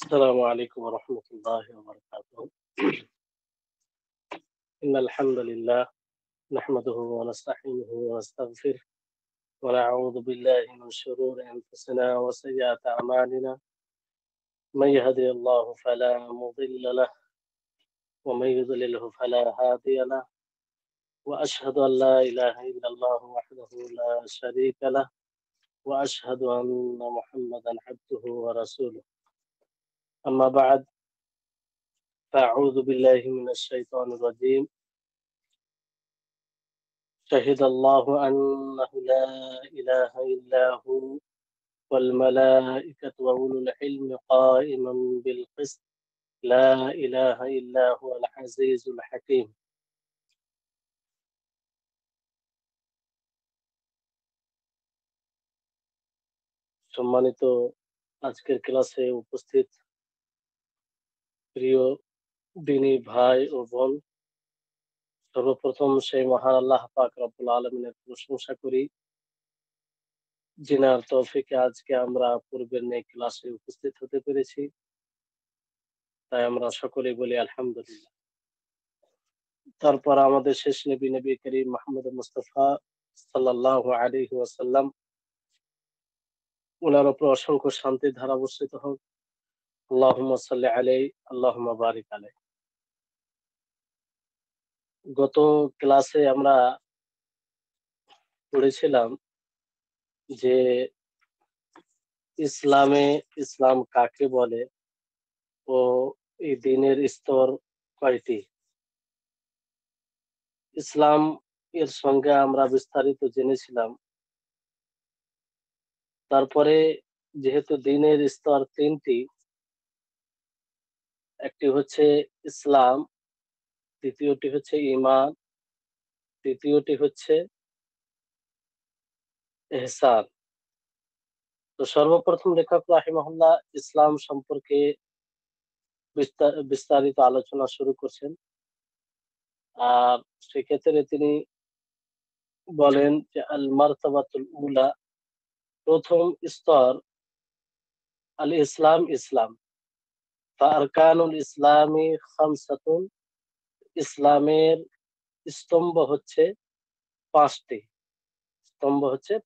السلام عليكم ورحمة الله وبركاته. إن الحمد لله نحمده ونستعينه ونستغفره ونعوذ بالله من شرور أنفسنا وسيئات أعمالنا. من يهدي الله فلا مضل له ومن يضلله فلا هادي له، وأشهد أن لا إله إلا الله وحده لا شريك له، وأشهد أن محمدا عبده ورسوله. أما بعد، فأعوذ بالله من الشيطان الرجيم. شهد الله أنه لا إله إلا هو والملائكة وأولو العلم قائما بالقسط لا إله إلا هو العزيز الحكيم. সম্মানিত আজকের ক্লাসে উপস্থিত প্রিয় দিনী ভাই ও বোন, সর্বপ্রথম সেই মহান আল্লাহ পাক রব্বুল আলামিনের প্রশংসা করি, যিনার তৌফিকে আজকে আমরা পূর্বের নেই ক্লাসে উপস্থিত হতে পেরেছি। তাই আমরা সকলেই বলি আলহামদুলিল্লাহ। তারপর আমাদের শেষ নবী করিম মুহাম্মদ মুস্তাফা সাল্লাল্লাহু আলাইহি ওয়াসাল্লাম, ওনার উপর অসংখ্য শান্তির ধারা বর্ষিত হোক। আল্লাহুম্মা সাল্লি আলাইহি আল্লাহুম্মা বারিক আলাইহি। গত ক্লাসে আমরা পড়েছিলাম যে ইসলাম কাকে বলে ও এই দ্বীনের স্তর কয়টি। ইসলাম এর সঙ্গে আমরা বিস্তারিত জেনেছিলাম। তারপরে যেহেতু দ্বীনের স্তর তিনটি, একটি হচ্ছে ইসলাম, দ্বিতীয়টি হচ্ছে ঈমান, তৃতীয়টি হচ্ছে ইহসান। তো সর্বপ্রথম লেখক রাহিমাহুল্লাহ ইসলাম সম্পর্কে বিস্তারিত আলোচনা শুরু করছেন। আর সেক্ষেত্রে তিনি বলেন যে আল মারতাবাতুল উলা, প্রথম স্তর আল ইসলাম, ইসলাম আরকানুল ইসলামি খামসাতুন, ইসলামের স্তম্ভ হচ্ছে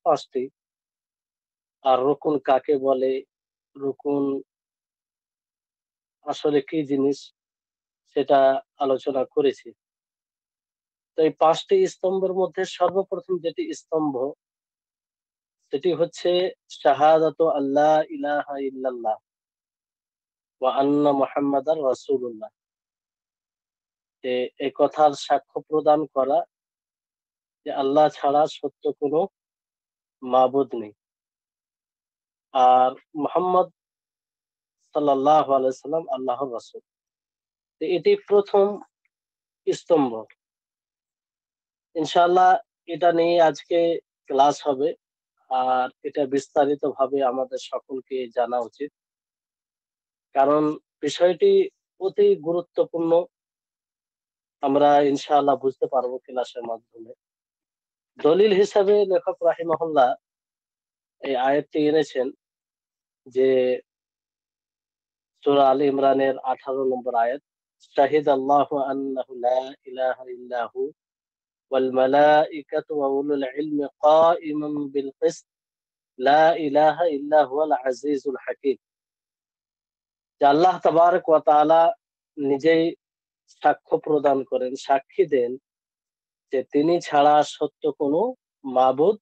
পাঁচটি। আর রুকুন কাকে বলে, রুকুন আসলে কি জিনিস, সেটা আলোচনা করেছি। তো এই পাঁচটি স্তম্ভের মধ্যে সর্বপ্রথম যেটি স্তম্ভ, সেটি হচ্ছে শাহাদাতু আল্লাহ ইলাহা ইল্লাল্লাহ ওয়া আন্না মুহাম্মাদার রাসূলুল্লাহ, এই কথার সাক্ষ্য প্রদান করা যে আল্লাহ ছাড়া সত্য কোনো মাবুদ নেই, আর মুহাম্মদ সাল্লাল্লাহু আলাইহি সাল্লাম আল্লাহর রাসূল। এটি প্রথম স্তম্ভ। ইনশাআল্লাহ এটা নিয়ে আজকে ক্লাস হবে, আর এটা বিস্তারিত ভাবে আমাদের সকলকে জানা উচিত, কারণ বিষয়টি অতি গুরুত্বপূর্ণ। আমরা ইনশাআল্লাহ বুঝতে পারবো ক্লাসের মাধ্যমে। দলিল হিসাবে লেখক রাহিমাহুল্লাহ এই আয়াতটি এনেছেন, যে সূরা আলী ইমরানের 18 নম্বর আয়াত, শাহিদাল্লাহু আন্নাহু লা ইলাহা ইল্লাহু ওয়াল মালাইকাতু ওয়া উলুল ইলমি কাইমান বিল কিসত লা ইলাহা ইল্লা হুয়াল আজিজুল হাকীম। যে আল্লাহ তাবারক ওয়া তাআলা নিজেই সাক্ষ্য প্রদান করেন, সাক্ষী দেন যে তিনি ছাড়া সত্য কোনো মাবুদ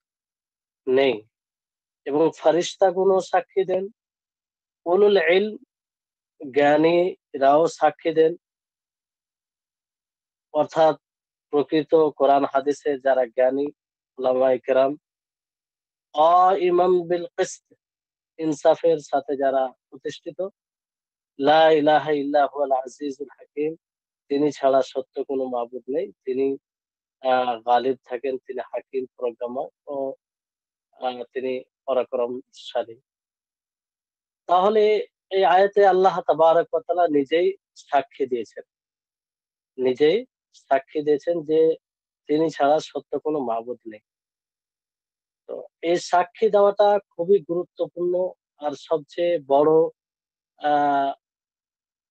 নেই, এবং ফেরেশতাগণও সাক্ষী দেন, উলুল ইলম জ্ঞানীরাও সাক্ষী দেন, অর্থাৎ প্রকৃত কোরআন হাদিসের যারা জ্ঞানী উলামায়ে কেরাম, কাইমান বিল কিসত, ইনসাফের সাথে যারা প্রতিষ্ঠিত, লা ইলাহা ইল্লা হুয়াল আজিজুল হাকীম, তিনি ছাড়া সত্য কোনো মাবুদ নেই, তিনি গালিব থাকেন, তিনি হাকিম প্রজ্ঞাময়, ও তিনি পরাক্রমশালী। তাহলে এই আয়াতে আল্লাহ তাবারক ওয়া তাআলা নিজেই সাক্ষী দিয়েছেন যে তিনি ছাড়া সত্য কোনো মাবুদ নেই। তো এই সাক্ষী দেওয়াটা খুবই গুরুত্বপূর্ণ, আর সবচেয়ে বড়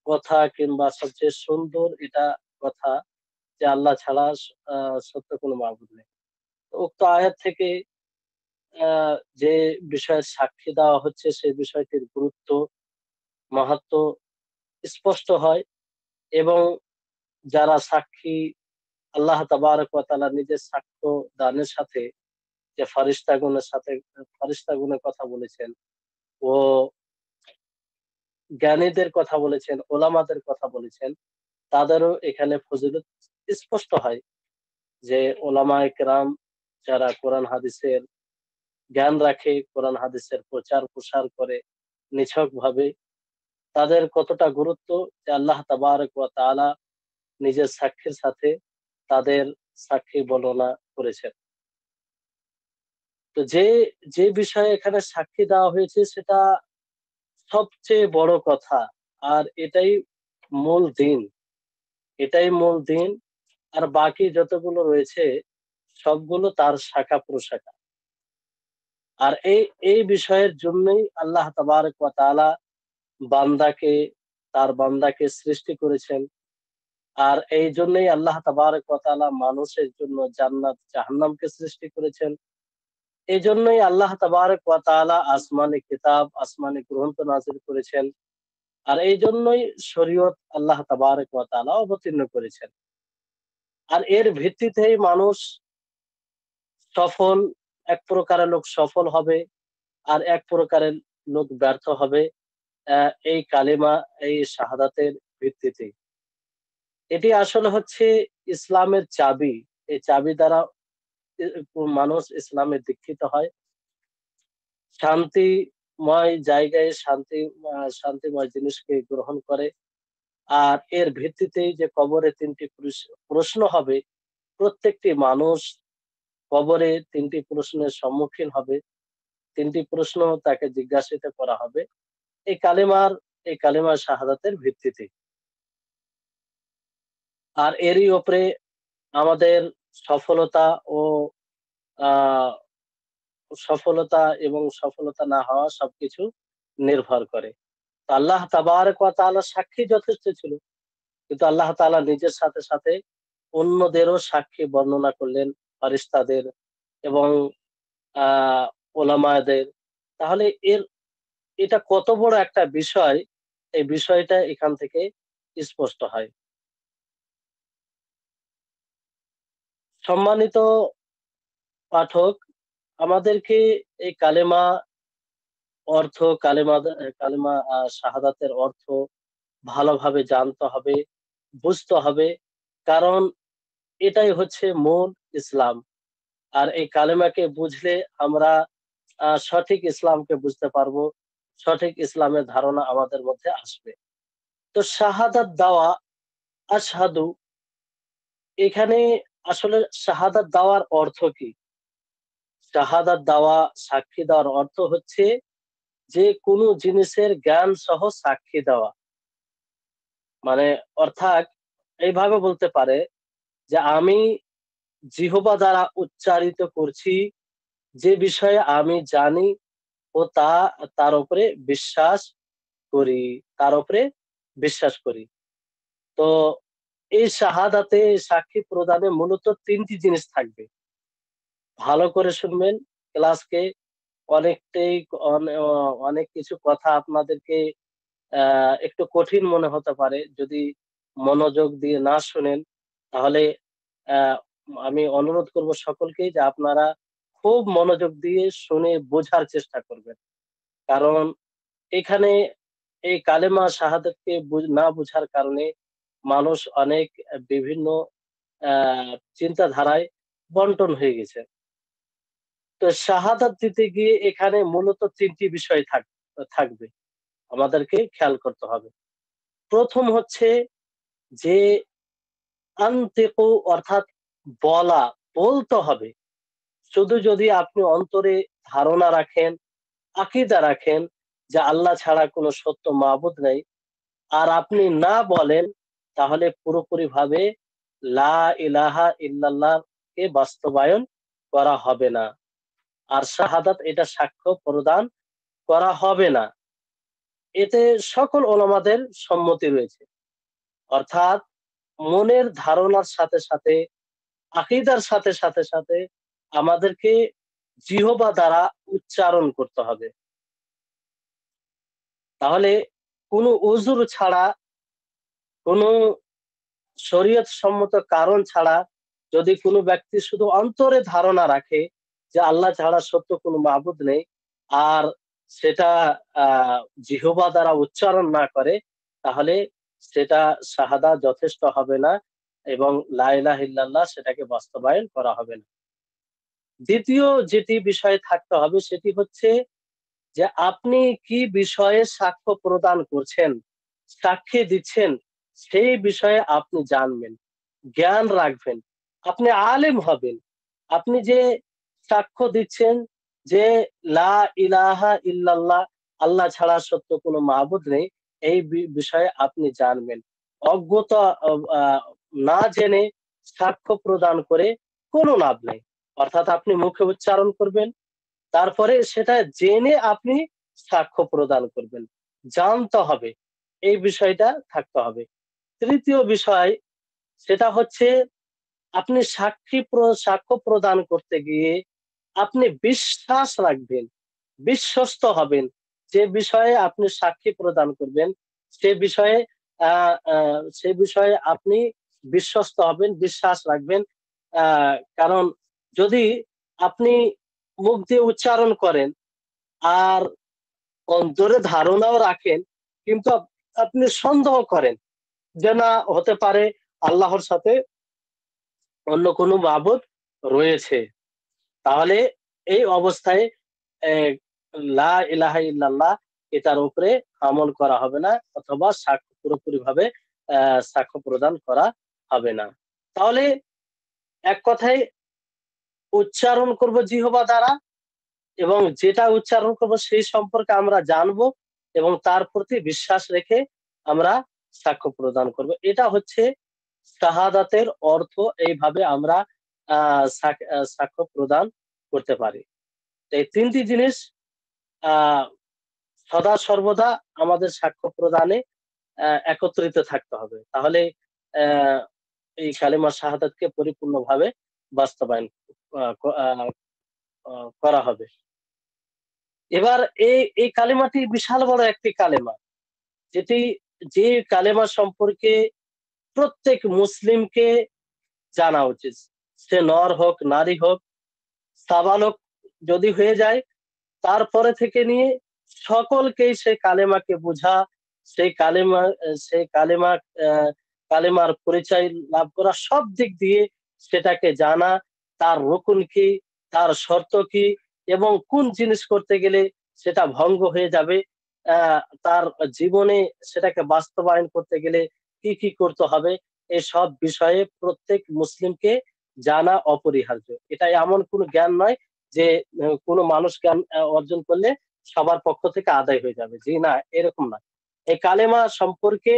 কথা কিংবা সবচেয়ে সুন্দর এটা কথা যে আল্লাহ ছাড়া সত্য কোনো মাবুদ নেই। তো উক্ত আয়াত থেকে যে বিষয়ের সাক্ষী দেওয়া হচ্ছে সেই বিষয়টির গুরুত্ব মাহাত্ম্য স্পষ্ট হয়। এবং যারা সাক্ষী আল্লাহ তাবারক ওয়া তাআলা নিজের সাক্ষ্য দানের সাথে যে ফারিস্তাগণের কথা বলেছেন ও জ্ঞানীদের কথা বলেছেন, ওলামাদের কথা বলেছেন, তাদেরও এখানে ফজিলত স্পষ্ট হয় যে ওলামায়ে কেরাম যারা কোরআন হাদিসের জ্ঞান রাখে, কোরআন হাদিসের প্রচার প্রসার করে নিছক ভাবে, তাদের কতটা গুরুত্ব যে আল্লাহ তাবারক ওয়া তাআলা নিজের সাক্ষীর সাথে তাদের সাক্ষী বর্ণনা করেছেন। তো যে যে বিষয়ে এখানে সাক্ষী দেওয়া হয়েছে সেটা সবচেয়ে বড় কথা। আর মূল দিন এটাই মূল দিন। আর বাকি যতগুলো রয়েছে সবগুলো তার শাখা প্রশাখা। আর এই এই বিষয়ের জন্যই আল্লাহ তাবারক ওয়া তাআলা বান্দাকে তার বান্দাকে সৃষ্টি করেছেন। আর এই জন্যই আল্লাহ তাবারক ওয়া তাআলা মানুষের জন্য জান্নাত জাহান্নামকে সৃষ্টি করেছেন। এই জন্যই আল্লাহ তাবারক ওয়া তাআলা আসমানি কিতাব আসমানি গ্রন্থ নাযিল করেছেন। আর এই জন্যই শরীয়ত আল্লাহ তাবারক ওয়া তাআলা অবতীর্ণ করেছেন। আর এর ভিত্তিতেই মানুষ সফল, এক প্রকারের লোক সফল হবে আর এক প্রকারের লোক ব্যর্থ হবে এই কালিমা এই শাহাদাতের ভিত্তিতে। এটি আসলে হচ্ছে ইসলামের চাবি। এই চাবি দ্বারা মানুষ ইসলামে দীক্ষিত হয়, শান্তিময় জায়গায় শান্তিময় জিনিসকে গ্রহণ করে। আর এর ভিত্তিতেই যে কবরে তিনটি প্রশ্ন হবে, প্রত্যেকটি মানুষ কবরে তিনটি প্রশ্নের সম্মুখীন হবে, তিনটি প্রশ্ন তাকে জিজ্ঞাসিত করা হবে এই কালিমার শাহাদাতের ভিত্তিতে। আর এরই উপরে আমাদের সফলতা ও আহ সফলতা এবং সফলতা না হওয়া সবকিছু নির্ভর করে। তো আল্লাহ তাবারক ওয়া তাআলা সাক্ষী যথেষ্ট ছিল, কিন্তু আল্লাহ তাআলা নিজের সাথে সাথে অন্যদেরও সাক্ষী বর্ণনা করলেন, ফারিস্তাদের এবং ওলামাদের। তাহলে এটা কত বড় একটা বিষয়, এই বিষয়টা এখান থেকে স্পষ্ট হয়। সম্মানিত পাঠক, আমাদেরকে এই অর্থ কালেমা কালেমা শাহাদাতের অর্থ ভালোভাবে জানতে হবে, বুঝতে হবে। কারণ এটাই হচ্ছে মূল ইসলাম। আর এই কালেমাকে বুঝলে আমরা সঠিক ইসলামকে বুঝতে পারবো, সঠিক ইসলামের ধারণা আমাদের মধ্যে আসবে। তো শাহাদাত দেওয়া, আশহাদু, এখানে আসলে শাহাদাত দেওয়ার অর্থ কি? শাহাদাত দেওয়া, সাক্ষী দেওয়ার অর্থ হচ্ছে যে কোনো জিনিসের জ্ঞান সহ সাক্ষী দেওয়া। মানে অর্থাৎ এইভাবে বলতে পারে যে আমি জিহবা দ্বারা উচ্চারিত করছি যে বিষয়ে আমি জানি ও তার উপরে বিশ্বাস করি, তার উপরে বিশ্বাস করি। তো এই শাহাদাতে সাক্ষী প্রদানে মূলত তিনটি জিনিস থাকবে। ভালো করে শুনবেন ক্লাসকে। অনেকটাই অনেক কিছু কথা আপনাদেরকে একটু কঠিন মনে হতে পারে যদি মনোযোগ দিয়ে না শুনেন। তাহলে আহ, আমি অনুরোধ করব সকলকেই যে আপনারা খুব মনোযোগ দিয়ে শুনে বোঝার চেষ্টা করবেন। কারণ এখানে এই কালেমা শাহাদাতকে না বোঝার কারণে মানুষ অনেক বিভিন্ন চিন্তাধারায় বন্টন হয়ে গেছে। তো শাহাদাত দিতে গিয়ে এখানে মূলত তিনটি বিষয় থাকবে, আমাদেরকে খেয়াল করতে হবে। প্রথম হচ্ছে যে আনতেকু, অর্থাৎ বলতে হবে। শুধু যদি আপনি অন্তরে ধারণা রাখেন, আকীদা রাখেন যে আল্লাহ ছাড়া কোনো সত্য মাবুদ নেই, আর আপনি না বলেন, তাহলে পুরোপুরি ভাবে লা ইলাহা ইল্লাল্লাহ কে বাস্তবায়ন করা হবে না। আর শাহাদাত এটা সাক্ষ্য প্রদান করা হবে না। এতে সকল ওলামাদের সম্মতি রয়েছে। অর্থাৎ মনের ধারণার সাথে সাথে, আকীদার সাথে সাথে সাথে আমাদেরকে জিহবা দ্বারা উচ্চারণ করতে হবে। তাহলে কোনো উযুর ছাড়া, কোনো শরীয়ত সম্মত কারণ ছাড়া যদি কোনো ব্যক্তি শুধু অন্তরে ধারণা রাখে যে আল্লাহ ছাড়া সত্য কোনো মাবুদ নেই, আর সেটা জিহবা দ্বারা উচ্চারণ না করে, তাহলে সেটা শাহাদা যথেষ্ট হবে না এবং লা ইলাহা ইল্লাল্লাহ সেটাকে বাস্তবায়ন করা হবে না। দ্বিতীয় যেটি বিষয়ে থাকতে হবে সেটি হচ্ছে যে আপনি কি বিষয়ে সাক্ষ্য প্রদান করছেন, সাক্ষী দিচ্ছেন, সেই বিষয়ে আপনি জানবেন, জ্ঞান রাখবেন, আপনি আলেম হবেন। আপনি যে সাক্ষ্য দিচ্ছেন যে লা ইলাহা ইল্লাল্লাহ, আল্লাহ ছাড়া সত্য কোনো মাবুদ নেই, এই বিষয়ে আপনি জানবেন। অজ্ঞতা না জেনে সাক্ষ্য প্রদান করে কোনো লাভ নেই। অর্থাৎ আপনি মুখে উচ্চারণ করবেন, তারপরে সেটা জেনে আপনি সাক্ষ্য প্রদান করবেন। জানতে হবে, এই বিষয়টা থাকতে হবে। তৃতীয় বিষয় সেটা হচ্ছে আপনি সাক্ষ্য প্রদান করতে গিয়ে আপনি বিশ্বাস রাখবেন, বিশ্বস্ত হবেন। যে বিষয়ে আপনি সাক্ষী প্রদান করবেন সে বিষয়ে সে বিষয়ে আপনি বিশ্বস্ত হবেন, বিশ্বাস রাখবেন। কারণ যদি আপনি মুখ দিয়ে উচ্চারণ করেন আর অন্তরে ধারণাও রাখেন, কিন্তু আপনি সন্দেহ করেন যে না, হতে পারে আল্লাহর সাথে অন্য কোনো মাবুদ রয়েছে, তাহলে এই অবস্থায় লা ইলাহা ইল্লাল্লাহ এটার উপরে আমল করা হবে না, অথবা সাক্ষ্য পুরোপুরি ভাবে সাক্ষ্য প্রদান করা হবে না। তাহলে এক কথায় উচ্চারণ করব জিহবা দ্বারা, এবং যেটা উচ্চারণ করব সেই সম্পর্কে আমরা জানবো এবং তার প্রতি বিশ্বাস রেখে আমরা সাক্ষ্য প্রদান করব। এটা হচ্ছে শাহাদাতের অর্থ। এইভাবে আমরা সাক্ষ্য প্রদান করতে পারি। এই তিনটি জিনিস আহ সদা সর্বদা আমাদের সাক্ষ্য প্রদানে একত্রিত থাকতে হবে, তাহলে আহ এই কালিমা শাহাদাতকে পরিপূর্ণভাবে বাস্তবায়ন করা হবে। এবার এই এই কালেমাটি বিশাল বড় একটি কালেমা, যেটি যে কালেমা সম্পর্কে প্রত্যেক মুসলিমকে জানা উচিত। সে নর হোক, নারী হোক, সাবালক যদি হয়ে যায়, তারপরে থেকে নিয়ে সকলকেই সেই কালেমাকে বোঝা, সেই কালেমা সেই কালেমা আহ, কালেমার পরিচয় লাভ করা, সব দিক দিয়ে সেটাকে জানা, তার রুকুন কি, তার শর্ত কি, এবং কোন জিনিস করতে গেলে সেটা ভঙ্গ হয়ে যাবে, তার জীবনে সেটাকে বাস্তবায়ন করতে গেলে কি কি করতে হবে, এই সব বিষয়ে প্রত্যেক মুসলিমকে জানা অপরিহার্য। এটা এমন কোনো জ্ঞান নয় যে কোনো মানুষ জ্ঞান অর্জন করলে সবার পক্ষ থেকে আদায় হয়ে যাবে, জি না, এরকম না। এই কালেমা সম্পর্কে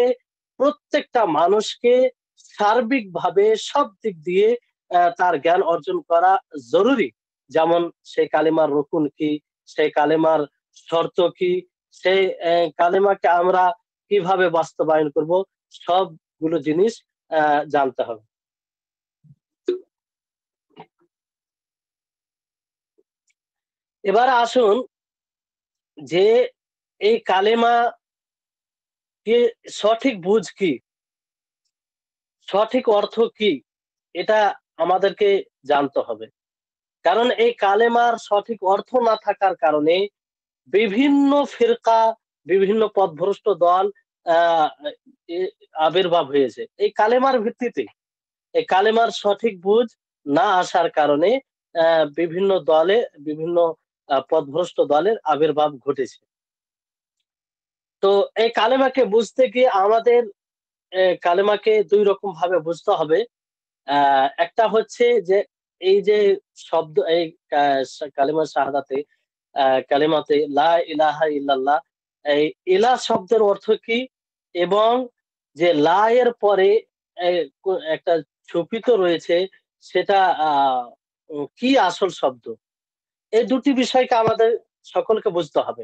প্রত্যেকটা মানুষকে সার্বিকভাবে সব দিক দিয়ে তার জ্ঞান অর্জন করা জরুরি। যেমন সেই কালেমার রুকুন কি, সেই কালেমার শর্ত কি, সেই কালেমাকে আমরা কিভাবে বাস্তবায়ন করব, সবগুলো জিনিস জানতে হবে। এবার আসুন যে এই কালেমা কে সঠিক বুঝ কি, সঠিক অর্থ কি, এটা আমাদেরকে জানতে হবে। কারণ এই কালেমার সঠিক অর্থ না থাকার কারণে বিভিন্ন ফিরকা, বিভিন্ন পথভ্রষ্ট দল আহ আবির্ভাব হয়েছে এই কালেমার ভিত্তিতে। এই কালেমার সঠিক বুঝ না আসার কারণে বিভিন্ন দলে, বিভিন্ন পথভ্রষ্ট দলের আবির্ভাব ঘটেছে। তো এই কালেমাকে বুঝতে গিয়ে আমাদের কালেমাকে দুই রকম ভাবে বুঝতে হবে। একটা হচ্ছে যে এই যে শব্দ, এই কালেমা শাহাদাতে, কালেমাতে লা ইলাহা ইল্লাল্লাহ, এই ইলা শব্দের অর্থ কি, এবং যে লা এর পরে একটা ছুপিত রয়েছে, সেটা কি আসল শব্দ, এই দুটি বিষয়কে আমাদের সকলকে বুঝতে হবে।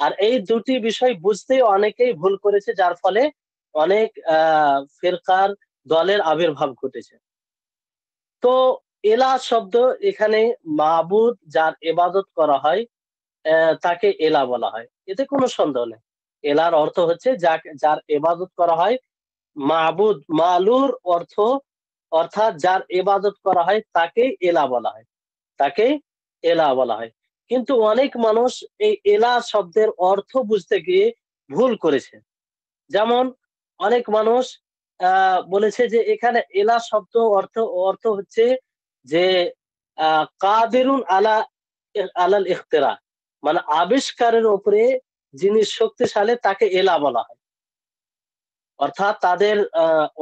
আর এই দুটি বিষয় বুঝতেই অনেকেই ভুল করেছে, যার ফলে অনেক ফিরকার দলের আবির্ভাব ঘটেছে। তো এলা শব্দ এখানে মাবুদ যার ইবাদত করা হয় তাকে এলা বলা হয়, এতে কোনো সন্দেহ নেই। এলার অর্থ হচ্ছে যার ইবাদত করা হয়। মাবুদ মালুর অর্থ অর্থাৎ যার ইবাদত করা হয় তাকে এলা বলা হয়, তাকে এলা বলা হয়। কিন্তু অনেক মানুষ এই এলা শব্দের অর্থ বুঝতে গিয়ে ভুল করেছে। যেমন অনেক মানুষ বলেছে যে এখানে এলা শব্দ অর্থ অর্থ হচ্ছে যে কাদিরুন আলা আলাল ইখতিরা, মানে আবিষ্কারের উপরে যিনি শক্তিশালী তাকে এলা বলা হয়। অর্থাৎ তাদের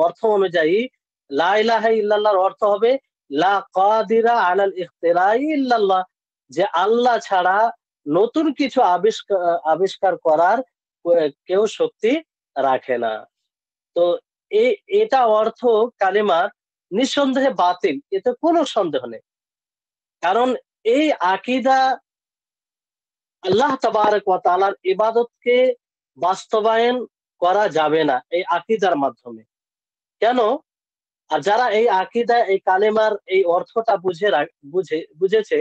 অর্থ অনুযায়ী লা ইলাহা ইল্লাল্লাহর অর্থ হবে লা কাদিরা আলাল ইখতিরাই ইল্লাল্লাহ, যে আল্লাহ ছাড়া নতুন কিছু আবিষ্কার আবিষ্কার করার কেউ শক্তি রাখে না। তো এটা অর্থ কালিমার নিঃসন্দেহে বাতিল, এতে কোনো সন্দেহ নেই। কারণ এই আকীদা আল্লাহ তাবারক ওয়া তাআলার ইবাদতকে বাস্তবায়ন করা যাবে না এই আকীদার মাধ্যমে। কেন? আর যারা এই আকীদা এই কালেমার এই অর্থটা বুঝেছে,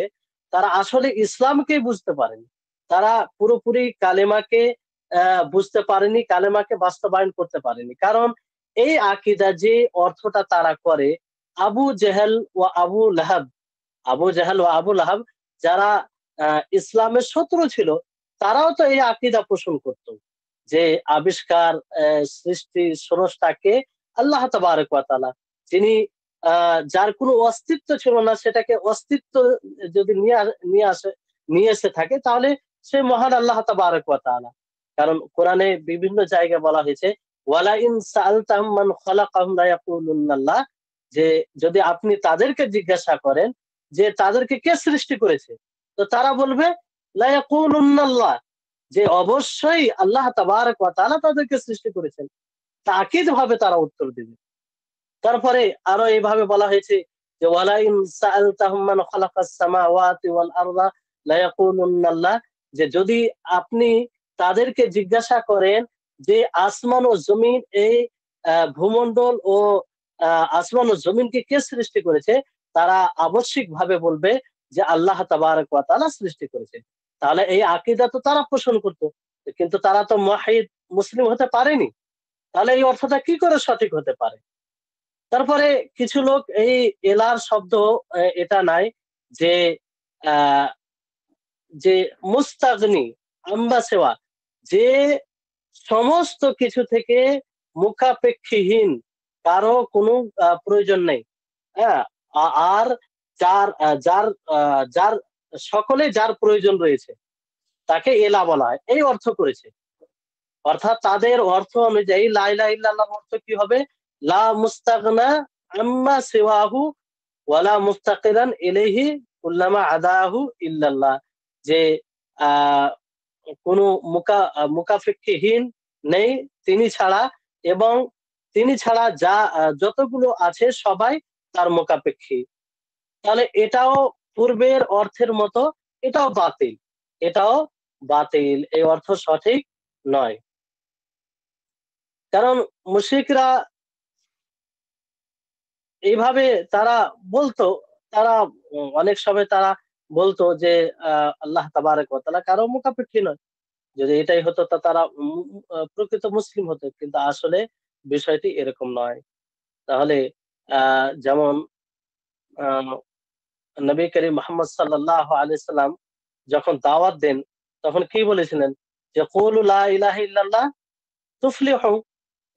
তারা আসলে ইসলামকেই বুঝতে পারেনি। তারা পুরোপুরি কালেমাকে বুঝতে পারেনি, কালেমাকে বাস্তবায়ন করতে পারেনি। কারণ এই আকীদা যে অর্থটা তারা করে, আবু জেহেল ও আবু লাহাব, আবু জাহেল ও আবু লাহাব যারা ইসলামের শত্রু ছিল, তারাও তো এই আকীদা পোষণ করত যে আবিষ্কার সৃষ্টি স্রষ্টাকে আল্লাহ তাবারক ওয়া তাআলা, যিনি যার কোনো অস্তিত্ব ছিল না সেটাকে অস্তিত্ব যদি নিয়ে এসে থাকে, তাহলে সে মহান আল্লাহ তাবারক ওয়া তাআলা। কারণ কোরআনে বিভিন্ন জায়গায় বলা হয়েছে ওয়ালা ইন সাআলতাহুম মান খালাকাহুম লা ইয়াকুলুন্নাল্লাহ, যে যদি আপনি তাদেরকে জিজ্ঞাসা করেন যে তাদেরকে কে সৃষ্টি করেছে, তো তারা বলবে লা ইয়াকুলুন্নাল্লাহ, যে অবশ্যই আল্লাহ তাবারক ওয়া তাআলা তাদেরকে সৃষ্টি করেছেন। তাকিদ ভাবে তারা উত্তর দিবে। তারপরে আরো এইভাবে বলা হয়েছে যে ওয়ালা ইন সাআলতাহুম মান খালাকাস সামাওয়াতি ওয়াল আরদা লা ইয়াকুলুন্নাল্লাহ, যে যদি আপনি তাদেরকে জিজ্ঞাসা করেন যে আসমান ও জমিন এই ভূমণ্ডল ও আসমান ও জমিনকে কে সৃষ্টি করেছে, তারা আবশ্যিকভাবে বলবে যে আল্লাহ তাবারক ওয়া তাআলা সৃষ্টি করেছে। তাহলে এই আকীদা তো তারা পোষণ করত, কিন্তু তারা তো মুওয়াহিদ মুসলিম হতে পারেনি। তাহলে এই অর্থটা কি করে সঠিক হতে পারে? তারপরে কিছু লোক এই এলার শব্দ এটা নাই যে আহ, যে মুস্তাগনি আম্বা সেওয়া, যে সমস্ত কিছু থেকে মুখাপেক্ষীহীন, কারো কোনো প্রয়োজন নেই। হ্যাঁ, আর যার যার সকলে যার প্রয়োজন রয়েছে তাকে এলা বলা হয়, এই অর্থ করেছে। অর্থাৎ তাদের অর্থ অনুযায়ী লা ইলাহা ইল্লাল্লাহর অর্থ কি হবে? লা মুস্তাগনা আম্মা সিওয়াহু ওয়ালা মুফতাকিরান ইলাইহি কুল্লামা আদাহু ইল্লাল্লাহ, যে আহ কোনো মুকাফিক্ষিহীন নেই তিনি ছাড়া, এবং তিনি ছাড়া যা যতগুলো আছে সবাই তার মুখাপেক্ষী। তাহলে এটাও পূর্বের অর্থের মতো, এটাও বাতিল, এটাও বাতিল, এই অর্থ সঠিক নয়। কারণ মুশরিকরা এইভাবে তারা বলতো, তারা অনেক সময় তারা বলতো যে আল্লাহ তাবারক ওয়া তাআলা কারো মুখাপেক্ষী নয়। যদি এটাই হতো তা তারা প্রকৃত মুসলিম হতো, কিন্তু আসলে বিষয়টি এরকম নয়। তাহলে যেমন আহ, নবী করিম মোহাম্মদ সাল্লাল্লাহু আলাইহি সাল্লাম যখন দাওয়াত দেন, তখন কি বলেছিলেন? যে কুলু লা ইলাহা ইল্লাল্লাহ তুফলিহু,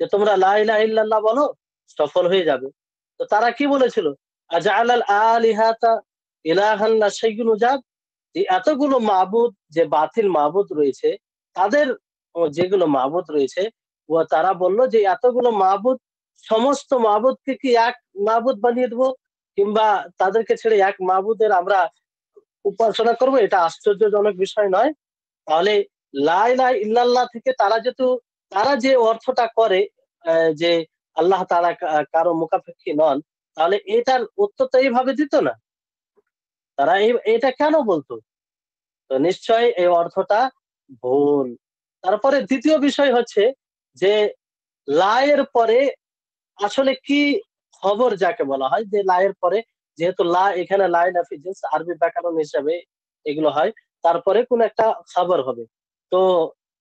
যে তোমরা লা ইলাহা ইল্লাল্লাহ বলো, সফল হয়ে যাবে। তো তারা কি বলেছিল? আজআলাল আলিহাতা ইলাহান লা শাইউন উজাব, যে এতগুলো মাবুদ, যে বাতিল মাবুদ রয়েছে, তাদের যেগুলো মাবুদ রয়েছে, ও তারা বলল যে এতগুলো মাবুদ, সমস্ত মাবুদকে কি এক মাবুদ বানিয়ে দেবো, কিংবা তাদেরকে ছেড়ে এক মাবুদের আমরা উপাসনা করব, এটা আশ্চর্যজনক বিষয় নয়? তাহলে লা ইলাহা ইল্লাল্লাহ থেকে তারা যেহেতু তারা যে অর্থটা করে যে আল্লাহ তাআলা কারো মুখাপেক্ষী নন, তাহলে এটার উত্তর তো এইভাবে দিত না। তারা এটা কেন বলতো? তো নিশ্চয়ই এই অর্থটা ভুল। তারপরে দ্বিতীয় বিষয় হচ্ছে যে লা এর পরে আসলে কি খবর যাকে বলা হয়, যে লা এর পরে, যেহেতু লা এখানে লাই নাফি জিন্স আরবি ব্যাকরণ হিসাবে এগুলো হয়, তারপরে কোন একটা খবর হবে। তো